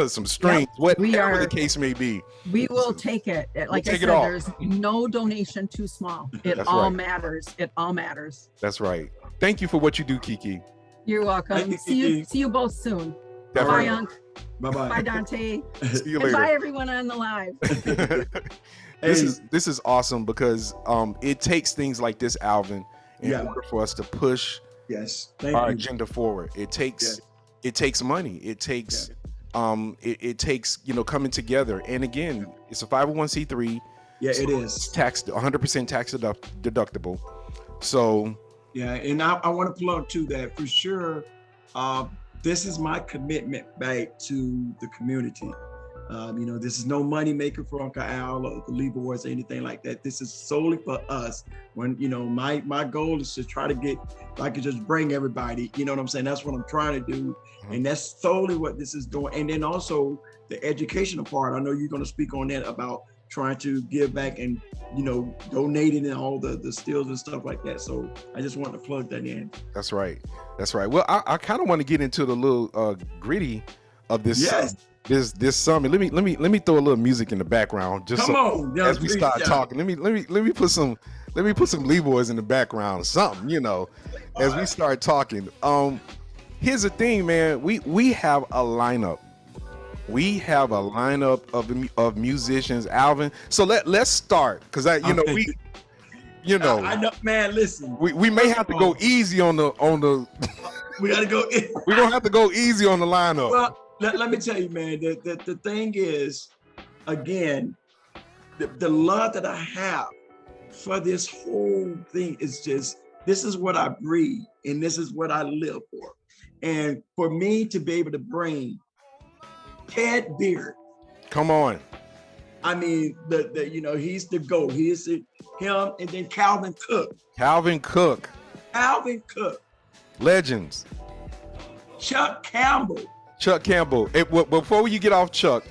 some strings, whatever the case may be. We will take it. Like I said, there's no donation too small. It all matters. It all matters. That's right. Thank you for what you do, Kiki. You're welcome. See you both soon. Definitely. Bye, Unc. Bye-bye. Bye, Dante. See you later. Bye, everyone on the live. This is awesome, because it takes things like this, Alvin, in order for us to push our agenda forward. It takes money. It takes it takes coming together. And again, it's a 501c3. Yeah, it is tax 100% tax deductible. So and I want to plug to that for sure. This is my commitment back to the community. This is no money maker for Uncle Al or the Lee Boys or anything like that. This is solely for us. When my goal is to try to get, if I could just bring everybody, you know what I'm saying? That's what I'm trying to do. And that's solely what this is doing. And then also the educational part. I know you're going to speak on that about trying to give back and donating and all the steels and stuff like that. So I just want to plug that in. That's right. Well, I kind of want to get into the little gritty of this. This summit. Let me throw a little music in the background, just as we start talking. Let me put some Lee Boys in the background or something, as we start talking. Here's the thing, man. We have a lineup. We have a lineup of musicians, Alvin. So let's start, because I know, man. Listen, we may have to go easy on the. We gotta go. We're gonna have to go easy on the lineup. Well, let me tell you, man. The thing is, again, the love that I have for this whole thing is just, this is what I breathe and this is what I live for. And for me to be able to bring Ted Beard. Come on. I mean, he's the GOAT. He is him, and then Calvin Cook. Legends. Chuck Campbell. Before you get off Chuck,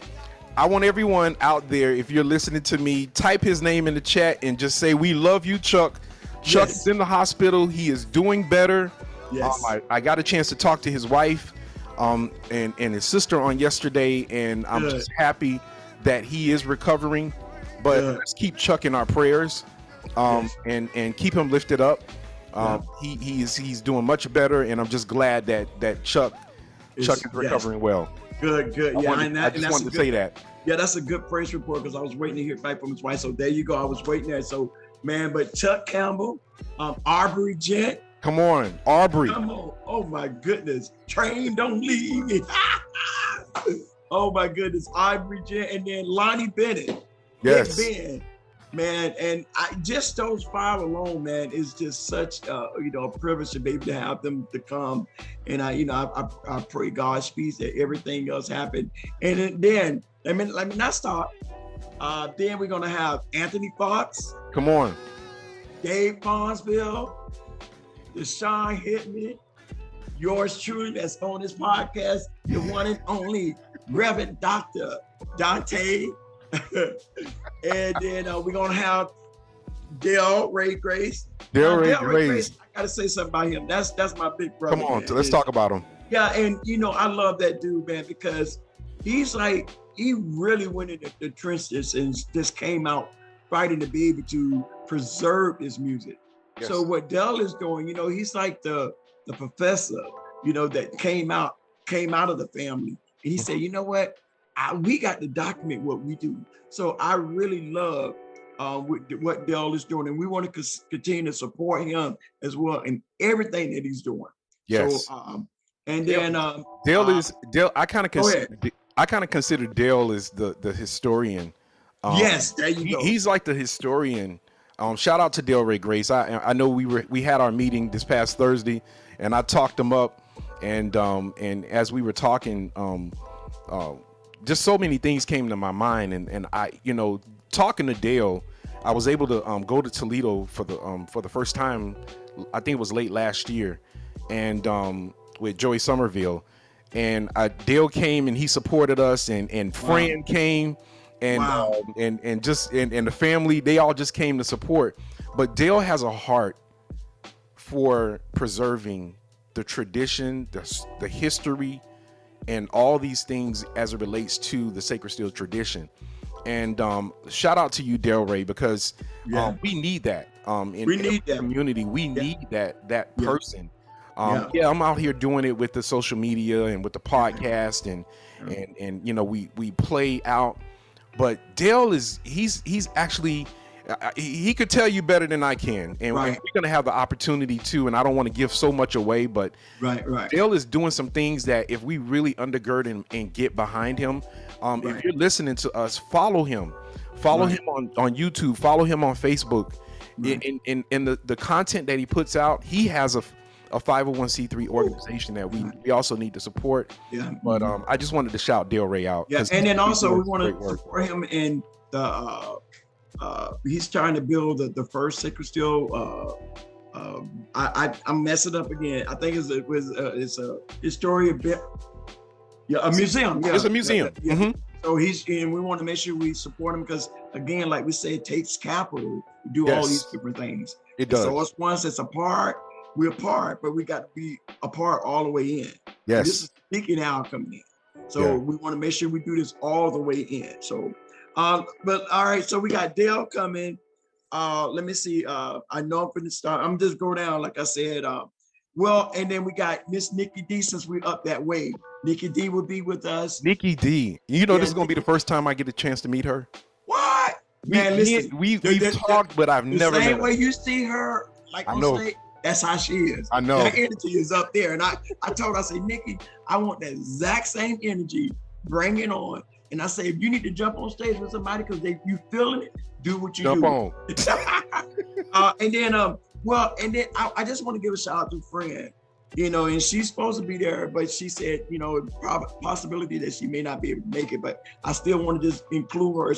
I want everyone out there, if you're listening to me, type his name in the chat and just say, we love you, Chuck. Chuck is in the hospital. He is doing better. Yes. I got a chance to talk to his wife and his sister on yesterday, and I'm just happy that he is recovering. But let's keep Chuck in our prayers and keep him lifted up. He's doing much better, and I'm just glad that Chuck is recovering well. Good. I just wanted to say that. Yeah, that's a good praise report, because I was waiting to hear back from his wife. So there you go. I was waiting there. So, man, but Chuck Campbell, Arbery Jet. Come on, Arbery. Come on. Oh, my goodness. Train, don't leave me. Oh my goodness, Ivory Jen, and then Lonnie Bennett. Yes. Big Ben, man, and just those 5 alone, man, is just such a privilege to be able to have them to come. And I pray God's peace that everything else happened. And then let me not stop. Then we're gonna have Anthony Fox, Come on. Dave Farnsville, Deshaun Hitman, yours truly that's on this podcast, the one and only Reverend Dr. Dante. And then we're gonna have Dale Ray Grace. Dale Ray Grace. I gotta say something about him. That's my big brother. Come on, man. let's talk about him. Yeah, and I love that dude, man, because he's like, he really went into the trenches and just came out fighting to be able to preserve his music. Yes. So what Dell is doing, he's like the professor, that came out of the family. And he said, you know what? We got to document what we do. So I really love what Dell is doing. And we want to continue to support him as well in everything that he's doing. Yes. So, and then Dale. I kind of consider Dale as the historian. Yes, there you go. He's like the historian. Shout out to Dale Ray Grace. I know we had our meeting this past Thursday, and I talked him up, and as we were talking, just so many things came to my mind, and I, talking to Dale, I was able to go to Toledo for the first time. I think it was late last year, and with Joey Somerville, and Dale came and he supported us, and Fran came, and Wow. And the family, they all just came to support. But Dale has a heart for preserving the tradition, the history, and all these things as it relates to the Sacred Steel tradition. And shout out to you, Dale Ray, because we need that. In the community, we need that person. I'm out here doing it with the social media and with the podcast, and we play out. But Dale he's actually he could tell you better than I can, and we're gonna have the opportunity to. And I don't want to give so much away, but Dale is doing some things that if we really undergird and get behind him, if you're listening to us, follow him on YouTube, follow him on Facebook. In the content that he puts out, he has a 501c3 organization that we also need to support. But I just wanted to shout Dale Ray out. And then also we want to support him in the he's trying to build the first Sacred Steel. I'm messing up again. I think it's a historian bit. A museum. Yeah, it's a museum. Mm-hmm. So we want to make sure we support him because, again, like we say, it takes capital to do all these different things. It does. So us once it's apart, we're apart, but we got to be apart all the way in. Yes. And this is speaking now coming in. So we want to make sure we do this all the way in. So, but all right. So we got Dale coming. Let me see. I know I'm going to start. I'm just go down, like I said. And then we got Miss Nikki D, since we're up that way. Nikki D will be with us. Nikki D. This is going to be the first time I get a chance to meet her. What? Man, listen. We've talked, but I've never met her. The same way you see her, like on stage, that's how she is. I know. That energy is up there. And I told her, I said, Nikki, I want that exact same energy. Bring it on. And I say, if you need to jump on stage with somebody because you feeling it, do what you do. Jump on. And then I just want to give a shout out to Fran, and she's supposed to be there, but she said, possibility that she may not be able to make it, but I still want to just include her.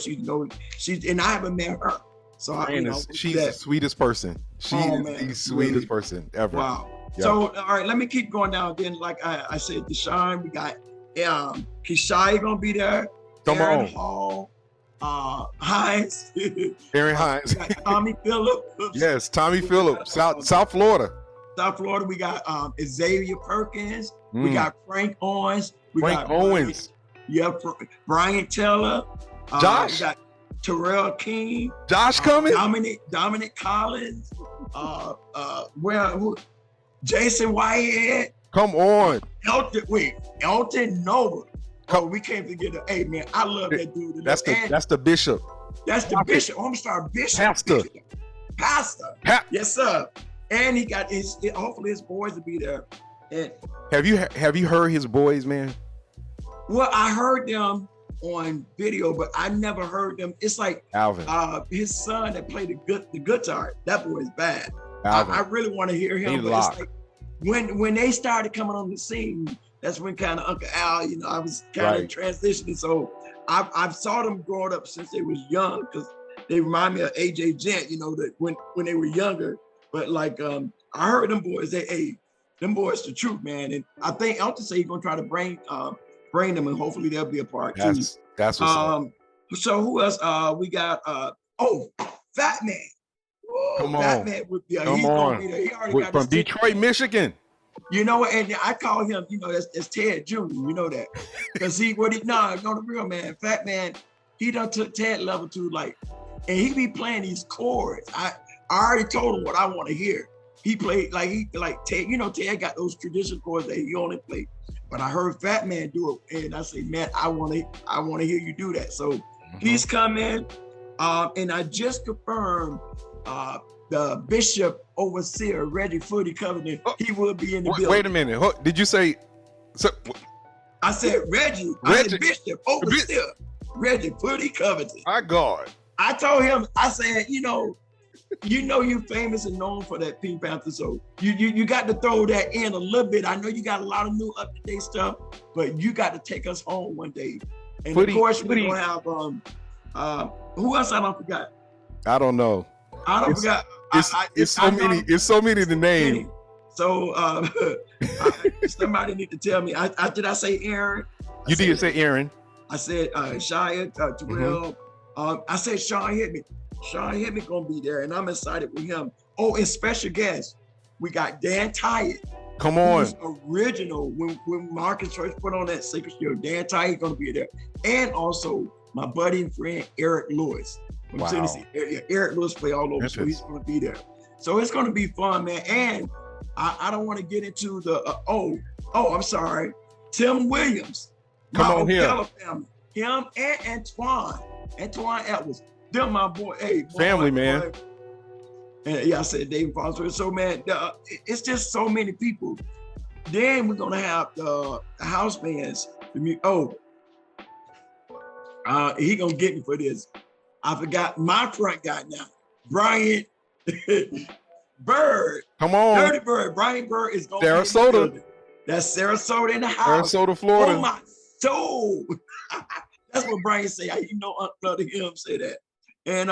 And I haven't met her. So she's the sweetest person. She is the sweetest person ever. Wow. Yep. So, all right, let me keep going down. Then, like I said, Deshaun, we got Kishai gonna be there. Aaron Hall, Hines. Aaron Hines. Tommy Phillips. Yes, Tommy Phillips, South Florida. South Florida, we got Xavier Perkins. We got Frank Owens. Frank Owens. Brian Taylor. Josh. We got Terrell King. Josh coming. Dominic Collins. Jason Whitehead. Come on. Elton Nova. We came together. Hey man, I love that dude. That's the bishop. That's the bishop. I'm sorry, bishop. Pastor. Yes, sir. And he got hopefully his boys will be there. And have you heard his boys, man? Well, I heard them on video, but I never heard them. It's like Alvin. His son that played the guitar. That boy is bad. Alvin. I really want to hear him. But it's like when they started coming on the scene, that's when kind of Uncle Al, you know, I was kind of transitioning. So I've saw them growing up since they was young, because they remind me of AJ Gent, you know, that when they were younger. But like I heard them boys, them boys the truth, man. And I think Elton say he's gonna try to bring them, and hopefully they'll be a part too. That's what's up. So who else? We got Fat Man. Whoa, Come Fat on. Man would be Come he's on. gonna be there. He already got From Detroit, Michigan. You know, and I call him, you know, that's Ted Jr., you know that. Because no, the real man, Fat Man, he done took Ted level to like, and he be playing these chords. I already told him what I want to hear. He played like Ted, you know, Ted got those traditional chords that he only played. But I heard Fat Man do it, and I say, man, I want to hear you do that. So he's coming, and I just confirmed the Bishop Overseer Reggie Footy Covenant. He will be in the building. Wait a minute. Did you say? So, I said Reggie. I said Bishop Overseer Reggie Footy Covenant. My God. I told him. I said, you know, you famous and known for that Pink Panther, so you got to throw that in a little bit. I know you got a lot of new up-to-date stuff, but you got to take us home one day. And of course, we're gonna have who else I don't forgot? I don't know. I don't forgot. It's so many to name. So somebody need to tell me. Did I say Aaron? You did say Aaron. I said Shia, Terrell. I said Sean Hitman. Sean Hitman gonna be there, and I'm excited with him. Oh, and special guest, we got Dan Tyatt. Come on. Original when Marcus first put on that Sacred Shield, Dan Tyatt gonna be there, and also my buddy and friend Eric Lewis from Tennessee. Eric Lewis play all over, so he's gonna be there. So it's gonna be fun, man. And I don't want to get into the I'm sorry, Tim Williams. Come on here. Family. Him and Antoine Edwards. Them my boy, family, man. And I said David Foster. So man, it's just so many people. Then we're gonna have the house bands. He gonna get me for this. I forgot my front guy now, Brian Bird. Come on, Dirty Bird. Brian Bird is going Sarasota. That's Sarasota in the house. Sarasota, Florida. Oh my soul. That's what Brian say. You know, Uncle him say that. And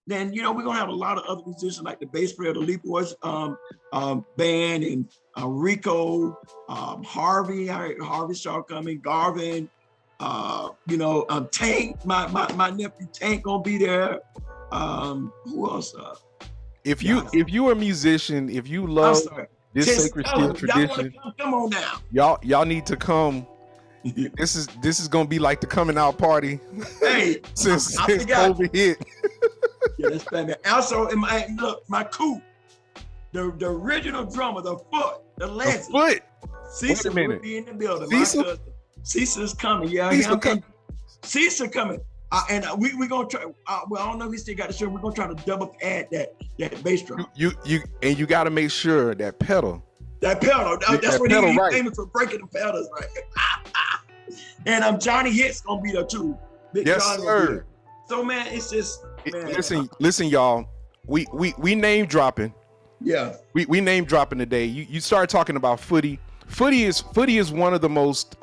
then you know we're gonna have a lot of other musicians like the bass player of the Leap Boys band, and Rico, Harvey Shaw coming, Garvin, Tank, my nephew Tank gonna be there. Who else? If you're a musician, if you love this Sacred Steel tradition, come on now. Y'all need to come. This is gonna be like the coming out party. Hey, since COVID hit. Yeah, that's bad, man. Also, my coup, the original drummer, the legend. Cecil will be in the building. Cecil's coming. Yeah, Cecil coming. And we gonna try. I don't know if he still got the shirt. We're gonna try to double add that bass drum. You got to make sure that pedal. That's what he's famous for, breaking the pedals, right? And Johnny Hit's gonna be there too. Yes, sir. So man, it's just listen, y'all. We name dropping. Yeah. We name dropping today. You start talking about Footy. Footy is one of the most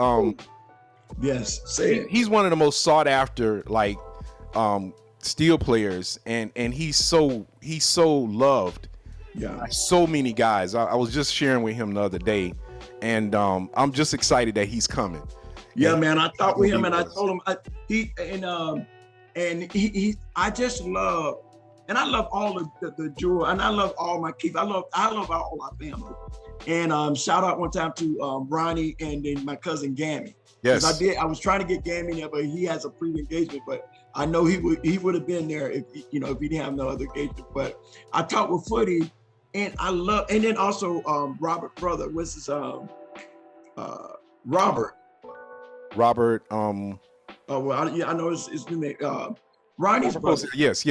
yes, say it. He's one of the most sought after steel players, and he's so loved. Yeah. By so many guys. I was just sharing with him the other day, and I'm just excited that he's coming. Yeah, man. I talked with him and I told him I just love, and I love all the jewel, and I love all my kids. I love all our family. And shout out one time to Ronnie and then my cousin Gammy. Yes, I was trying to get Gammy there, but he has a pre-engagement. But I know he would have been there if he didn't have no other engagement. But I talked with Footy, and I love, and then also Robert brother, what's his Robert. Robert. I know his name. Ronnie's brother. Yes.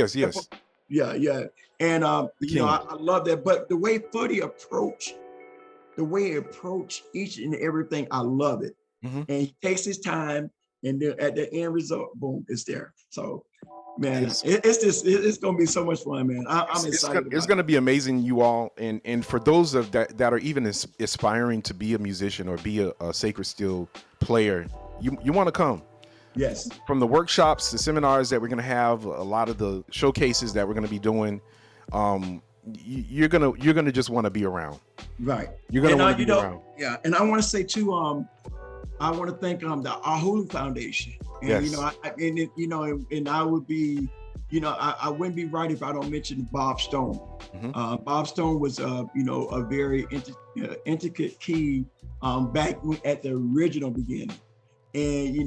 Yeah. And I love that. But the way Footy approach each and everything, I love it. Hmm. and he takes his time, and then at the end result, boom, it's there. So, man, It's it's gonna be so much fun, man. I'm excited it's about it. gonna be amazing, you all, and for those of that are even aspiring to be a musician or be a sacred steel player, you want to come. Yes, From the workshops, the seminars that we're going to have, a lot of the showcases that we're going to be doing, you're gonna just want to be around. right. You're going And to want to be around. yeah, and I want to say too, I want to thank the Ahulu Foundation, and Yes. and I would be, I wouldn't be right if I don't mention Bob Stone. Mhm. Bob Stone was, a very intricate key back at the original beginning, and he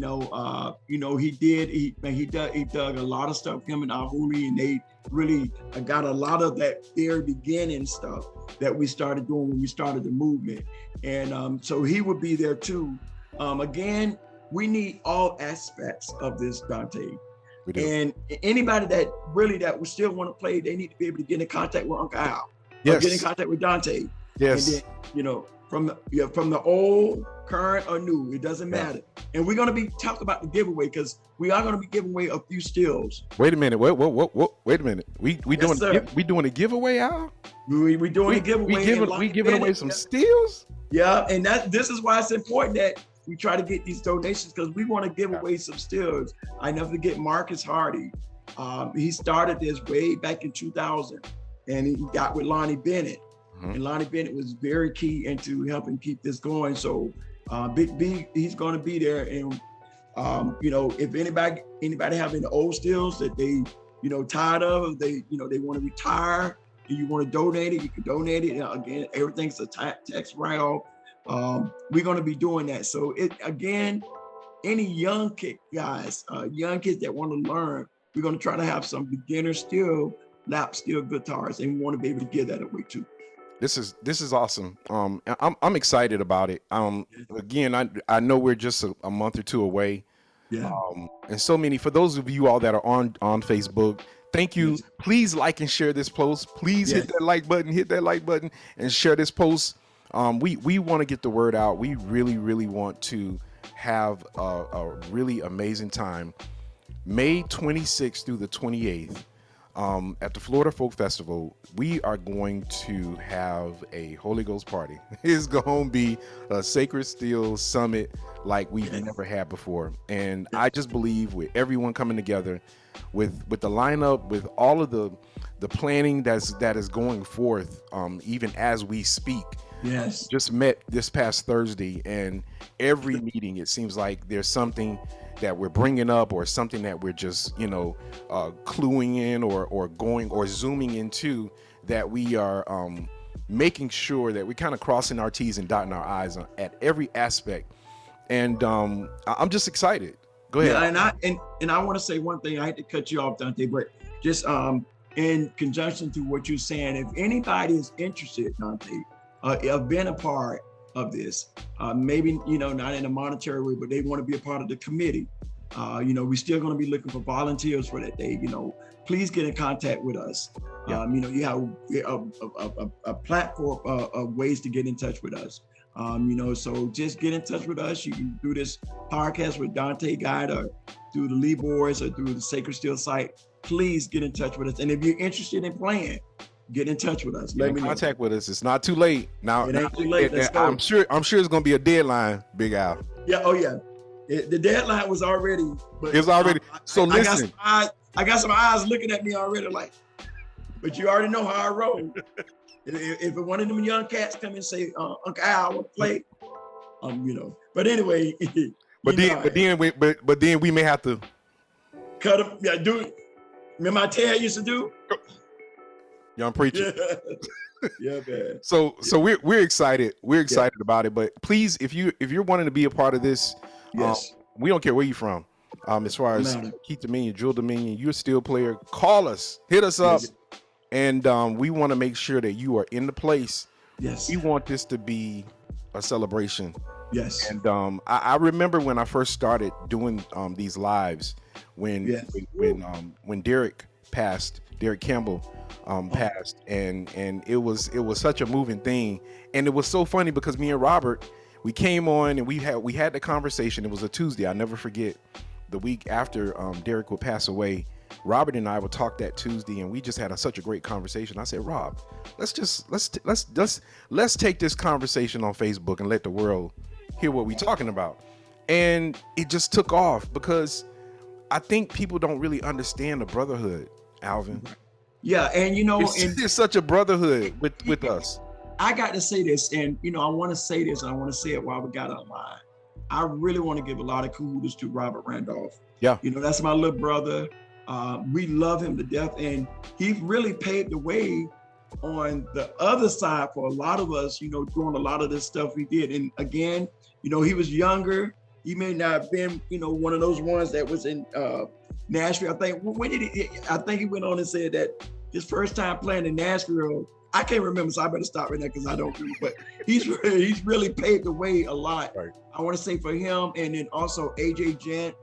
dug a lot of stuff, him and Ahuli, and they really got a lot of that very beginning stuff that we started doing when we started the movement, and so he would be there too. Again, we need all aspects of this, Dante. We do. And anybody that would still want to play, they need to be able to get in contact with Uncle Al. Yes. Or get in contact with Dante. Yes. And then, from the old, current, or new, it doesn't matter. And we're gonna be talking about the giveaway, because we are gonna be giving away a few stills. Wait a minute. Wait a minute. We Yes, sir. doing a giveaway, Al? We doing a giveaway. We giving away some steals? Yeah, and this is why it's important that we try to get these donations, because we want to give away some stills. I never forget Marcus Hardy. He started this way back in 2000, and he got with Lonnie Bennett. Mhm. And Lonnie Bennett was very key into helping keep this going. So Big B, he's going to be there. And if anybody have any old stills that they tired of, they want to retire, and you want to donate it, you can donate it. Again, everything's a tax write-off. We're going to be doing that. So any young kids that want to learn, we're going to try to have some beginner lap steel guitars, and we want to be able to give that away too. This is awesome. I'm excited about it. Again, I know we're just a month or two away. Yeah. And so many, for those of you all that are on Facebook, thank you. Yes. Please like and share this post. Please Yes. hit that like button and share this post. We want to get the word out. We really, really want to have a really amazing time. May 26th through the 28th, at the Florida Folk Festival, we are going to have a Holy Ghost party. It's going to be a Sacred Steel Summit like we've never had before. And I just believe with everyone coming together, with the lineup, with all of the planning that is going forth, even as we speak. Yes. Just met this past Thursday, and every meeting it seems like there's something that we're bringing up, or something that we're just cluing in or going or zooming into, that we are making sure that we're kind of crossing our T's and dotting our I's at every aspect. And I'm just excited. Go ahead. Yeah, and I want to say one thing. I hate to cut you off, Dante, but just in conjunction to what you're saying, if anybody is interested, Dante, of being a part of this, maybe not in a monetary way, but they want to be a part of the committee. We're still going to be looking for volunteers for that day. Please get in contact with us. Yeah. You have a platform of ways to get in touch with us. So just get in touch with us. You can do this podcast with Dante Guide, or through the Lee Boys, or through the Sacred Steel site. Please get in touch with us. And if you're interested in playing, get in touch with us. Get in contact with us. It's not too late. Now, it ain't too late. Let's go. I'm sure it's going to be a deadline, Big Al. Yeah. Oh yeah. The deadline was already. But It was already. So listen. I got some eyes looking at me already, like. But you already know how I roll. If one of them young cats come and say, "Uncle Al, I want to play," But anyway. But then we may have to cut them. Yeah, do it. Remember, Ted used to do. Young preacher. Yeah, man. So we're excited. We're excited about it. But please, if you're wanting to be a part of this, Yes. we don't care where you're from. As far as Keith Dominion, Jewel Dominion, you're a steel player. Call us, hit us up, and we want to make sure that you are in the place. Yes. We want this to be a celebration. Yes. And I remember when I first started doing these lives, when Derek passed, Derek Campbell passed, and it was such a moving thing, and it was so funny because me and Robert, we came on and we had the conversation. It was a Tuesday. I never forget. The week after Derek would pass away, Robert and I would talk that Tuesday, and we just had such a great conversation. I said, Rob, let's take this conversation on Facebook and let the world hear what we're talking about. And it just took off because I think people don't really understand the brotherhood, Alvin. Yeah, and it's such a brotherhood with us. I got to say this, and I want to say this, and I want to say it while we got online. I really want to give a lot of kudos to Robert Randolph. Yeah. That's my little brother. We love him to death, and he really paved the way on the other side for a lot of us, doing a lot of this stuff we did. And again, he was younger. He may not have been, one of those ones that was in Nashville. I think he went on and said that his first time playing in Nashville, I can't remember, so I better stop right now because I don't remember. But he's really paved the way a lot. Right. I want to say for him, and then also AJ Gent,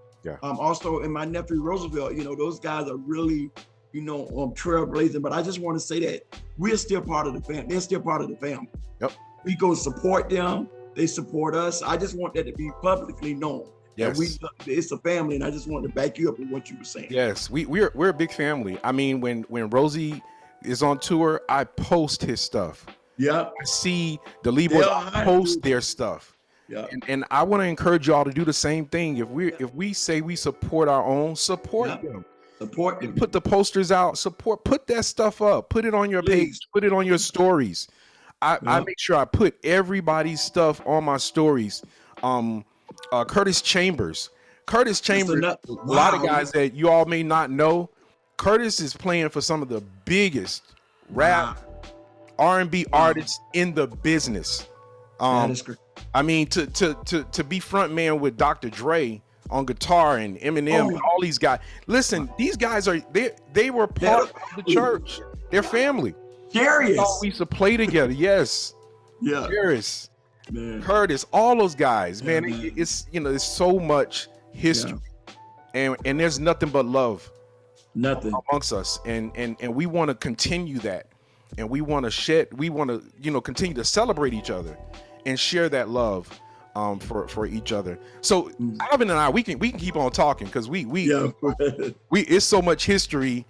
also and my nephew Roosevelt. Those guys are really, trailblazing. But I just want to say that we're still part of the family. They're still part of the family. Yep. We go support them. They support us. I just want that to be publicly known. Yes. It's a family, and I just wanted to back you up with what you were saying. Yes, we're a big family. I mean, when Rosie is on tour, I post his stuff. Yeah. I see the Libos post their stuff. Yeah. And I want to encourage y'all to do the same thing. If we say we support our own, support them. Support them. Put the posters out, put that stuff up, put it on your page, put it on your stories. I make sure I put everybody's stuff on my stories. Curtis Chambers, a lot of guys that you all may not know. Curtis is playing for some of the biggest rap R&B artists in the business. That is great. I mean, to be front man with Dr. Dre on guitar and Eminem and all these guys. Listen, these guys they were part of the church. They're family. Darius. We used to play together. Yes. Yeah. Darius. Man. Curtis, all those guys, man. Man. It's there's so much history, and there's nothing but love, amongst us, and we want to continue that, and we want to continue to celebrate each other, and share that love, for each other. So Alvin and I, we can keep on talking because we it's so much history,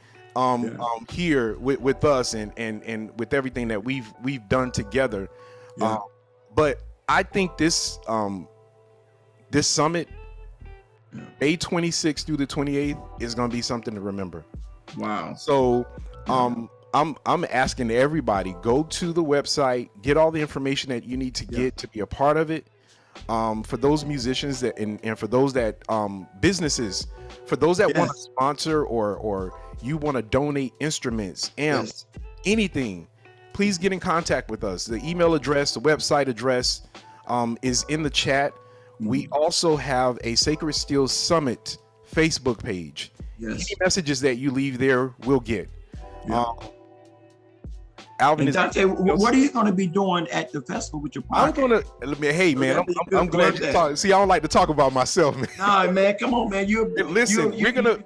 here with us and with everything that we've done together, but I think this summit, May 26th through the 28th, is going to be something to remember. Wow. So I'm asking everybody, go to the website, get all the information that you need to get to be a part of it. For those musicians that and for those that businesses, for those that want to sponsor or you want to donate instruments, amps, anything, please get in contact with us. The email address, the website address is in the chat. We also have a Sacred Steel Summit Facebook page. Any messages that you leave there, we'll get. Alvin, and Dante, what are you going to be doing at the festival with your podcast? Hey man, I'm glad you talk. See, I don't like to talk about myself, man. Nah, man, come on, man.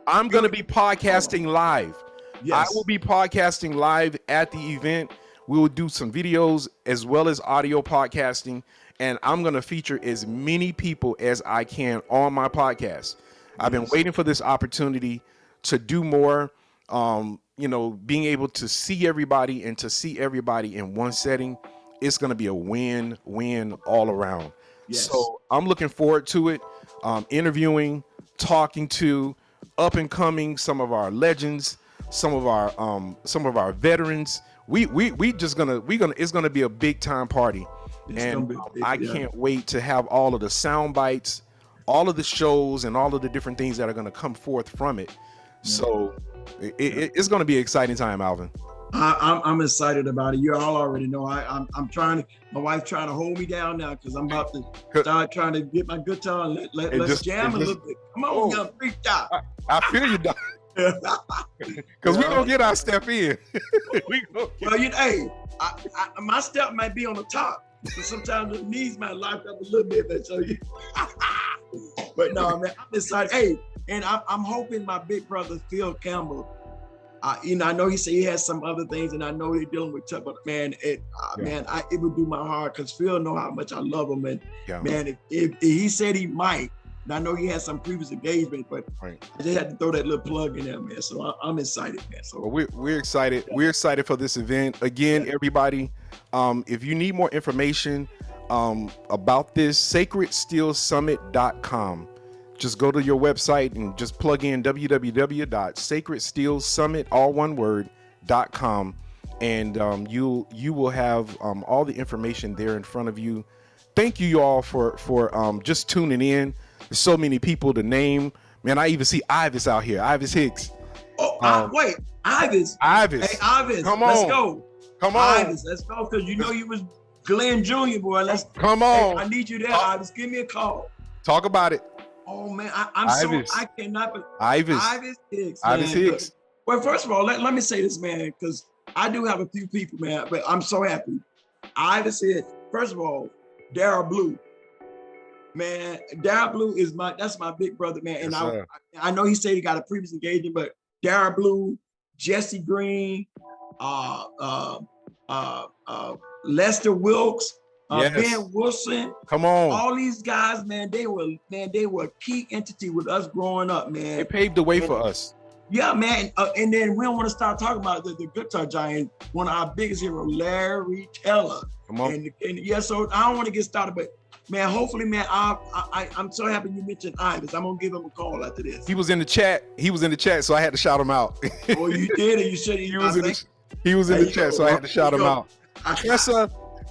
I'm gonna be podcasting live. Yes. I will be podcasting live at the event. We will do some videos as well as audio podcasting, and I'm going to feature as many people as I can on my podcast. I've been waiting for this opportunity to do more, being able to see everybody and to see everybody in one setting. It's going to be a win-win all around. Yes. So I'm looking forward to it. Interviewing, talking to up and coming, some of our legends, some of our veterans. It's gonna be a big time party, and I can't wait to have all of the sound bites, all of the shows, and all of the different things that are gonna come forth from it. So it's gonna be an exciting time, Alvin. I'm excited about it. You all already know. I'm trying to. My wife's trying to hold me down now because I'm about to start trying to get my guitar and let's jam a little bit. Come on, young freak out. I feel you, Doc. Because we're gonna get our step in. My step might be on the top, but sometimes the knees might lock up a little bit. But no, man, I'm excited. Hey, and I'm hoping my big brother Phil Campbell I know he said he has some other things, and I know they're dealing with tough. But man, it would do my heart because Phil know how much I love him, and man, if he said he might, and I know he had some previous engagement, but I just had to throw that little plug in there, man. So I'm excited, man. So we're excited. We're excited for this event again, everybody. If you need more information about this, sacredsteelsummit.com. Just go to your website and just plug in www.sacredsteelsummit.com, and you will have all the information there in front of you. Thank you all for just tuning in. There's so many people to name. Man, I even see Ivis out here. Ivis Hicks. Oh, wait, Ivis. Ivis. Hey, Ivis. Come on. Let's go. Come on. Ivis, let's go, because you know you was Glenn Jr., boy. Come on. Hey, I need you there, Ivis. Give me a call. Talk about it. Oh man, I cannot. Ivis Hicks. Ivis Hicks. Well, first of all, let me say this, man, because I do have a few people, man, but I'm so happy. Ivis Hicks. First of all, Daryl Blue, man. Daryl Blue is that's my big brother, man. And yes, I know he said he got a previous engagement, but Daryl Blue, Jesse Green, Lester Wilkes. Ben Wilson, come on! All these guys, man, they were a key entity with us growing up, man. They paved the way for us. Yeah, man. And then we don't want to start talking about the guitar giant, one of our biggest heroes, Larry Teller. Come on. And yeah, so I don't want to get started, but man, hopefully, man, I'm so happy you mentioned Ivis. I'm gonna give him a call after this. He was in the chat. So I had to shout him out. Oh, you did, and you should. He was in the chat, so I had to shout him out.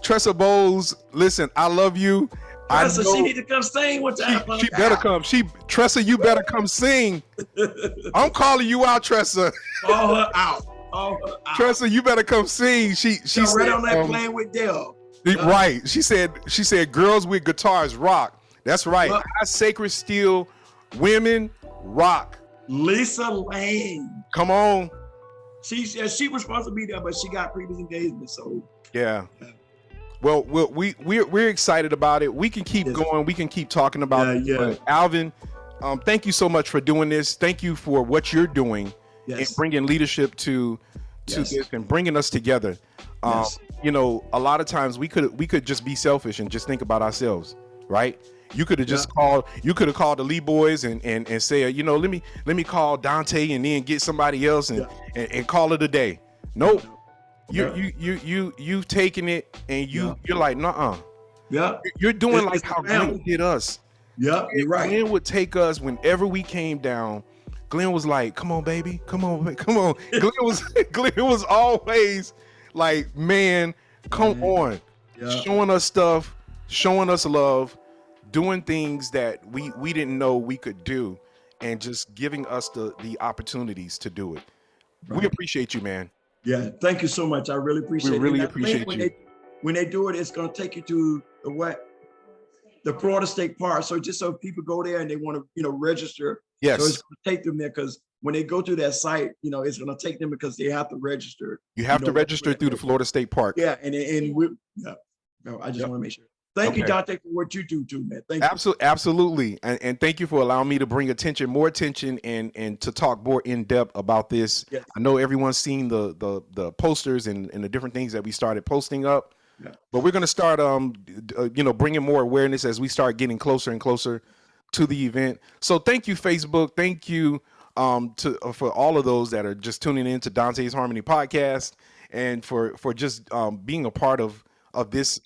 Tressa Bowles, listen, I love you. Tressa, she need to come sing one time. She better come. Tressa, you better come sing. I'm calling you out, Tressa. Call her out. Tressa, you better come sing. She said, right on that playing with Dale. Right. She said girls with guitars rock. That's right. Our Sacred Steel women rock. Lisa Lane. Come on. She was supposed to be there, but she got previous engagement. So yeah. Well, we're excited about it. We can keep going. We can keep talking about it. But Alvin, thank you so much for doing this. Thank you for what you're doing and bringing leadership to this and bringing us together. You know, a lot of times we could just be selfish and just think about ourselves, right? You could have just called. You could have called the Lee boys and say, you know, let me call Dante and then get somebody else and call it a day. Nope. You've taken it and you're like, nuh-uh. Yeah. You're doing like how Glenn did us. Yeah, you're right. Glenn would take us whenever we came down. Glenn was like, come on, baby. Come on, come on. Glenn was always like, man, come on. Yeah. Showing us stuff, showing us love, doing things that we didn't know we could do, and just giving us the opportunities to do it. Right. We appreciate you, man. Yeah, thank you so much. I really appreciate it. We really appreciate you. When they do it, it's going to take you to the Florida State Park. So just so people go there and they want to, register. Yes. So it's going to take them there because when they go through that site, it's going to take them because they have to register. You have to register through the Florida State Park. Yeah, and I just want to make sure. Thank you, Dante, for what you do too, man. Thank you. Absolutely. And thank you for allowing me to bring more attention and to talk more in depth about this. Yes. I know everyone's seen the posters and the different things that we started posting up, but we're going to start, bringing more awareness as we start getting closer and closer to the event. So thank you, Facebook. Thank you for all of those that are just tuning in to Dante's Harmony podcast and for just being a part of this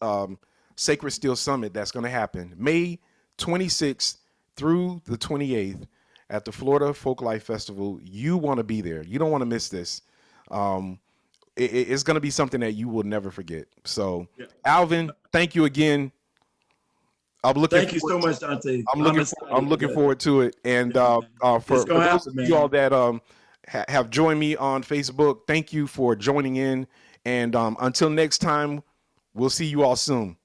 Sacred Steel Summit that's going to happen May 26th through the 28th at the Florida Folklife Festival. You want to be there. You don't want to miss this. It's going to be something that you will never forget. So, Alvin, thank you again. Thank you so much, Dante. I'm looking forward to it. And for those of you all that have joined me on Facebook, thank you for joining in. And until next time, we'll see you all soon.